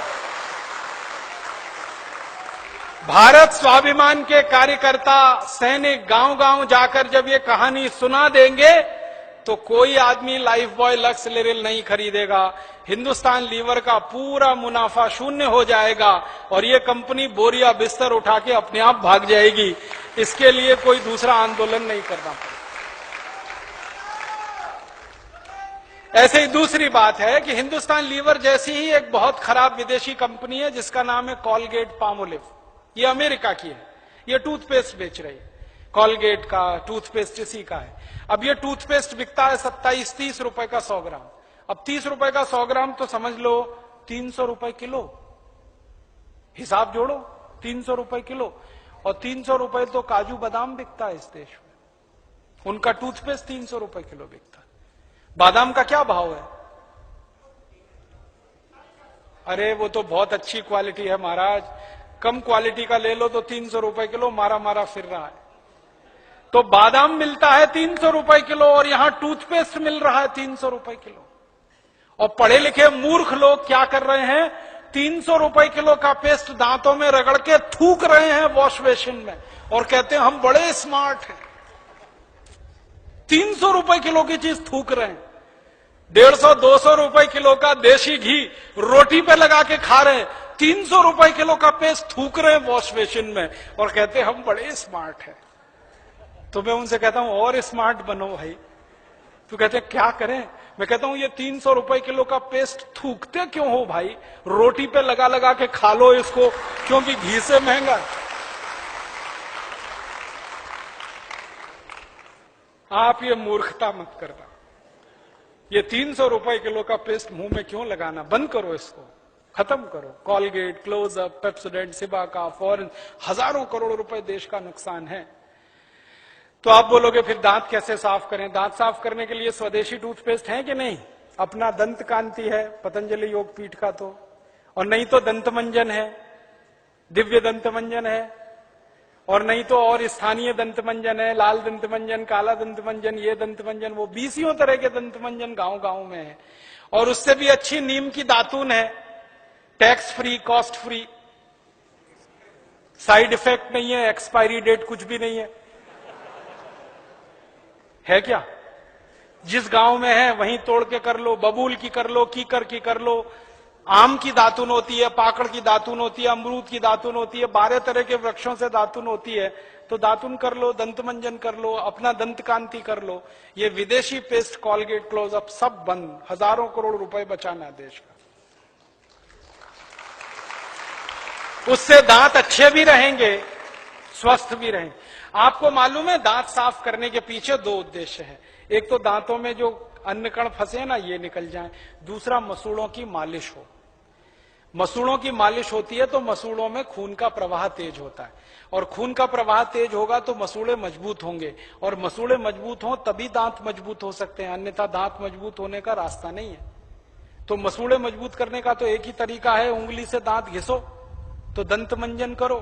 भारत स्वाभिमान के कार्यकर्ता सैनिक गांव गांव जाकर जब ये कहानी सुना देंगे तो कोई आदमी लाइफ बॉय लक्स लिरिल नहीं खरीदेगा। हिंदुस्तान लीवर का पूरा मुनाफा शून्य हो जाएगा और ये कंपनी बोरिया बिस्तर उठा के अपने आप भाग जाएगी। इसके लिए कोई दूसरा आंदोलन नहीं करना पड़ेगा। ऐसे ही दूसरी बात है कि हिंदुस्तान लीवर जैसी ही एक बहुत खराब विदेशी कंपनी है जिसका नाम है कॉलगेट पामोलिव। ये अमेरिका की है, ये टूथपेस्ट बेच रही है। कॉलगेट का टूथपेस्ट इसी का है। अब ये टूथपेस्ट बिकता है 27-30 रुपए का 100 ग्राम। अब 30 रुपए का 100 ग्राम तो समझ लो 300 रुपए किलो। हिसाब जोड़ो, 300 रुपए किलो। और 300 रुपए तो काजू बादाम बिकता है इस देश में, उनका टूथपेस्ट 300 रुपए किलो बिकता है। बादाम का क्या भाव है? अरे वो तो बहुत अच्छी क्वालिटी है महाराज, कम क्वालिटी का ले लो तो 300 रुपए किलो, मारा मारा फिर रहा है। तो बादाम मिलता है 300 रुपए किलो और यहां टूथपेस्ट मिल रहा है 300 रुपए किलो। और पढ़े लिखे मूर्ख लोग क्या कर रहे हैं? 300 रुपए किलो का पेस्ट दांतों में रगड़ के थूक रहे हैं वॉश बेसिन में और कहते हैं हम बड़े स्मार्ट हैं। 300 रुपए किलो की चीज थूक रहे हैं। 150-200 रुपए किलो का देशी घी रोटी पे लगा के खा रहे हैं। 300 रुपए किलो का पेस्ट थूक रहे हैं वॉश बेसिन में और कहते हैं हम बड़े स्मार्ट हैं। तो मैं उनसे कहता हूं और स्मार्ट बनो भाई। तो कहते हैं क्या करें? मैं कहता हूं ये 300 रुपए किलो का पेस्ट थूकते क्यों हो भाई? रोटी पे लगा लगा के खा लो इसको, क्योंकि घी से महंगा है। आप ये मूर्खता मत करना। ये 300 रुपए किलो का पेस्ट मुंह में क्यों लगाना? बंद करो इसको, खत्म करो। Colgate, closeup, Pepsodent, Cibaca, foreign, हजारों करोड़ रुपए देश का नुकसान है। तो आप बोलोगे फिर दांत कैसे साफ करें? दांत साफ करने के लिए स्वदेशी टूथपेस्ट है कि नहीं? अपना दंत कांति है पतंजलि योगपीठ का तो, और नहीं तो दंत मंजन है, दिव्य दंत मंजन है, और नहीं तो और स्थानीय दंत मंजन है, लाल दंत मंजन, काला दंत मंजन, ये दंत मंजन, वो 20 तरह के दंत मंजन गांव गांव में है। और उससे भी अच्छी नीम की दातून है, tax free, cost free, side effect नहीं है, एक्सपायरी डेट कुछ भी नहीं है क्या? जिस गांव में है वहीं तोड़ के कर लो, बबूल की कर लो, कीकर की कर लो, आम की दातुन होती है, पाकड़ की दातुन होती है, अमरूद की दातुन होती है, 12 तरह के वृक्षों से दातुन होती है। तो दातुन कर लो, दंत मंजन कर लो, अपना दंत कांति कर लो। ये विदेशी पेस्ट, कॉलगेट, क्लोजअप सब बंद। हजारों करोड़ रुपए बचाना देश का। उससे दांत अच्छे भी रहेंगे, स्वस्थ भी रहेंगे। आपको मालूम है दांत साफ करने के पीछे 2 उद्देश्य है। एक तो दांतों में जो अन्न कण फंसे ना ये निकल जाएं, दूसरा मसूड़ों की मालिश हो। मसूड़ों की मालिश होती है तो मसूड़ों में खून का प्रवाह तेज होता है, और खून का प्रवाह तेज होगा तो मसूड़े मजबूत होंगे, और मसूड़े मजबूत हों तभी दांत मजबूत हो सकते हैं, अन्यथा दांत मजबूत होने का रास्ता नहीं है। तो मसूड़े मजबूत करने का तो एक ही तरीका है, उंगली से दांत घिसो, तो दंत मंजन करो,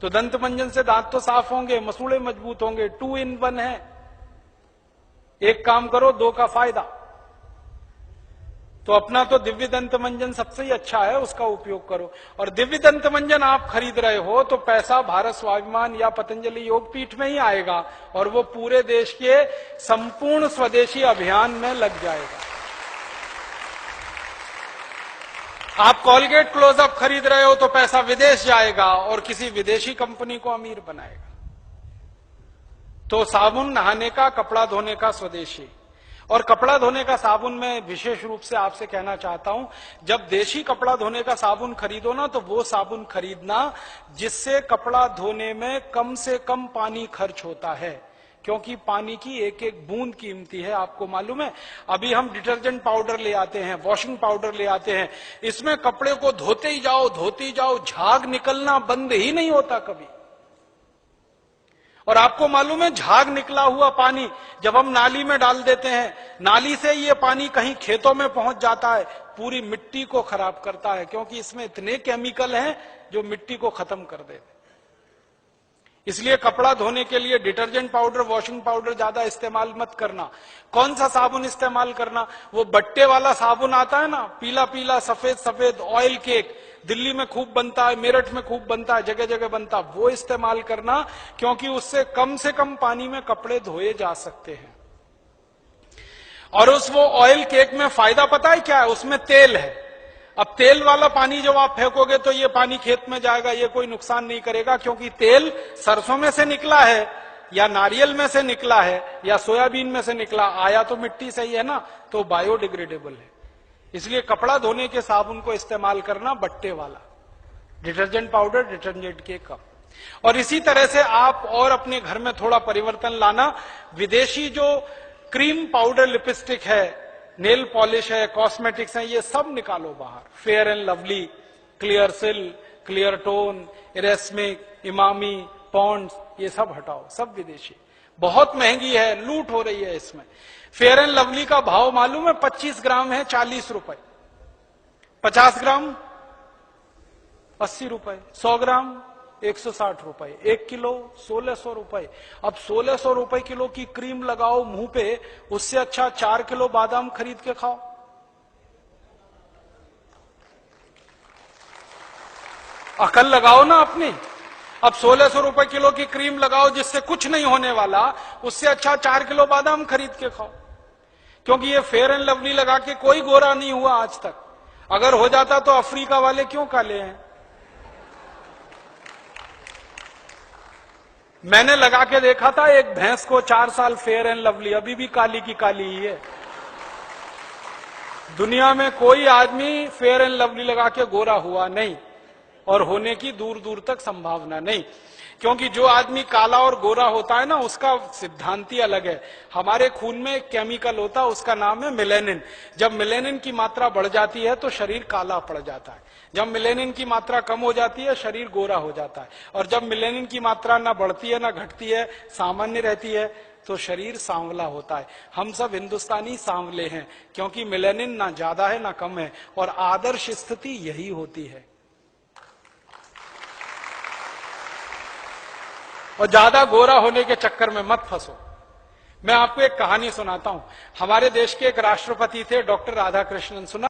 तो दंत मंजन से दांत तो साफ होंगे, मसूड़े मजबूत होंगे। 2 in 1 है, एक काम करो 2 का फायदा। तो अपना तो दिव्य दंत मंजन सबसे ही अच्छा है, उसका उपयोग करो। और दिव्य दंत मंजन आप खरीद रहे हो तो पैसा भारत स्वाभिमान या पतंजलि योगपीठ में ही आएगा, और वो पूरे देश के संपूर्ण स्वदेशी अभियान में लग जाएगा। आप कॉलगेट, क्लोजअप खरीद रहे हो तो पैसा विदेश जाएगा और किसी विदेशी कंपनी को अमीर बनाएगा। तो साबुन नहाने का, कपड़ा धोने का स्वदेशी। और कपड़ा धोने का साबुन में विशेष रूप से आपसे कहना चाहता हूं, जब देशी कपड़ा धोने का साबुन खरीदो ना तो वो साबुन खरीदना जिससे कपड़ा धोने में कम से कम पानी खर्च होता है, क्योंकि पानी की एक एक बूंद कीमती है। आपको मालूम है, अभी हम डिटर्जेंट पाउडर ले आते हैं, वॉशिंग पाउडर ले आते हैं, इसमें कपड़े को धोते ही जाओ, झाग निकलना बंद ही नहीं होता कभी। और आपको मालूम है, झाग निकला हुआ पानी जब हम नाली में डाल देते हैं, नाली से ये पानी कहीं खेतों में पहुंच जाता है, पूरी मिट्टी को खराब करता है, क्योंकि इसमें इतने केमिकल हैं जो मिट्टी को खत्म कर देते। इसलिए कपड़ा धोने के लिए डिटर्जेंट पाउडर, वॉशिंग पाउडर ज्यादा इस्तेमाल मत करना। कौन सा साबुन इस्तेमाल करना? वो बट्टे वाला साबुन आता है ना, पीला पीला सफेद सफेद, ऑयल केक, दिल्ली में खूब बनता है, मेरठ में खूब बनता है, जगह जगह बनता है, वो इस्तेमाल करना, क्योंकि उससे कम से कम पानी में कपड़े धोए जा सकते हैं। और उस वो ऑयल केक में फायदा पता है क्या है? उसमें तेल है। अब तेल वाला पानी जब आप फेंकोगे तो ये पानी खेत में जाएगा, ये कोई नुकसान नहीं करेगा, क्योंकि तेल सरसों में से निकला है या नारियल में से निकला है या सोयाबीन में से निकला, आया तो मिट्टी से ही है ना, तो बायोडिग्रेडेबल है। इसलिए कपड़ा धोने के साबुन को इस्तेमाल करना बट्टे वाला, डिटर्जेंट पाउडर, डिटर्जेंट के कप। और इसी तरह से आप और अपने घर में थोड़ा परिवर्तन लाना। विदेशी जो क्रीम पाउडर, लिपस्टिक है, नेल पॉलिश है, कॉस्मेटिक्स है, ये सब निकालो बाहर। फेयर एंड लवली, क्लियर सिल, क्लियर टोन, इरेस्मिक, इमामी, पॉन्ड्स, ये सब हटाओ, सब विदेशी। बहुत महंगी है, लूट हो रही है इसमें। फेयर एंड लवली का भाव मालूम है? 25 ग्राम है 40 रुपए, 50 ग्राम 80 रुपए, 100 ग्राम 160 रुपए, 1 किलो 1600 रुपए। अब 1600 रुपए किलो की क्रीम लगाओ मुंह पे, उससे अच्छा 4 किलो बादाम खरीद के खाओ। अकल लगाओ ना अपनी। अब 1600 रुपए किलो की क्रीम लगाओ जिससे कुछ नहीं होने वाला, उससे अच्छा 4 किलो बादाम खरीद के खाओ। क्योंकि ये फेयर एंड लवली लगा के कोई गोरा नहीं हुआ आज तक। अगर हो जाता तो अफ्रीका वाले क्यों काले हैं? मैंने लगा के देखा था एक भैंस को 4 साल फेयर एंड लवली, अभी भी काली की काली ही है। दुनिया में कोई आदमी फेयर एंड लवली लगा के गोरा हुआ नहीं और होने की दूर दूर तक संभावना नहीं, क्योंकि जो आदमी काला और गोरा होता है ना, उसका सिद्धांत ही अलग है। हमारे खून में एक केमिकल होता है, उसका नाम है मेलेनिन। जब मेलेनिन की मात्रा बढ़ जाती है तो शरीर काला पड़ जाता है, जब मेलेनिन की मात्रा कम हो जाती है शरीर गोरा हो जाता है, और जब मेलेनिन की मात्रा ना बढ़ती है ना घटती है, सामान्य रहती है, तो शरीर सांवला होता है। हम सब हिंदुस्तानी सांवले हैं, क्योंकि मेलेनिन ना ज्यादा है ना कम है, और आदर्श स्थिति यही होती है। और ज्यादा गोरा होने के चक्कर में मत फंसो। मैं आपको एक कहानी सुनाता हूं। हमारे देश के एक राष्ट्रपति थे, डॉक्टर राधाकृष्णन, सुना?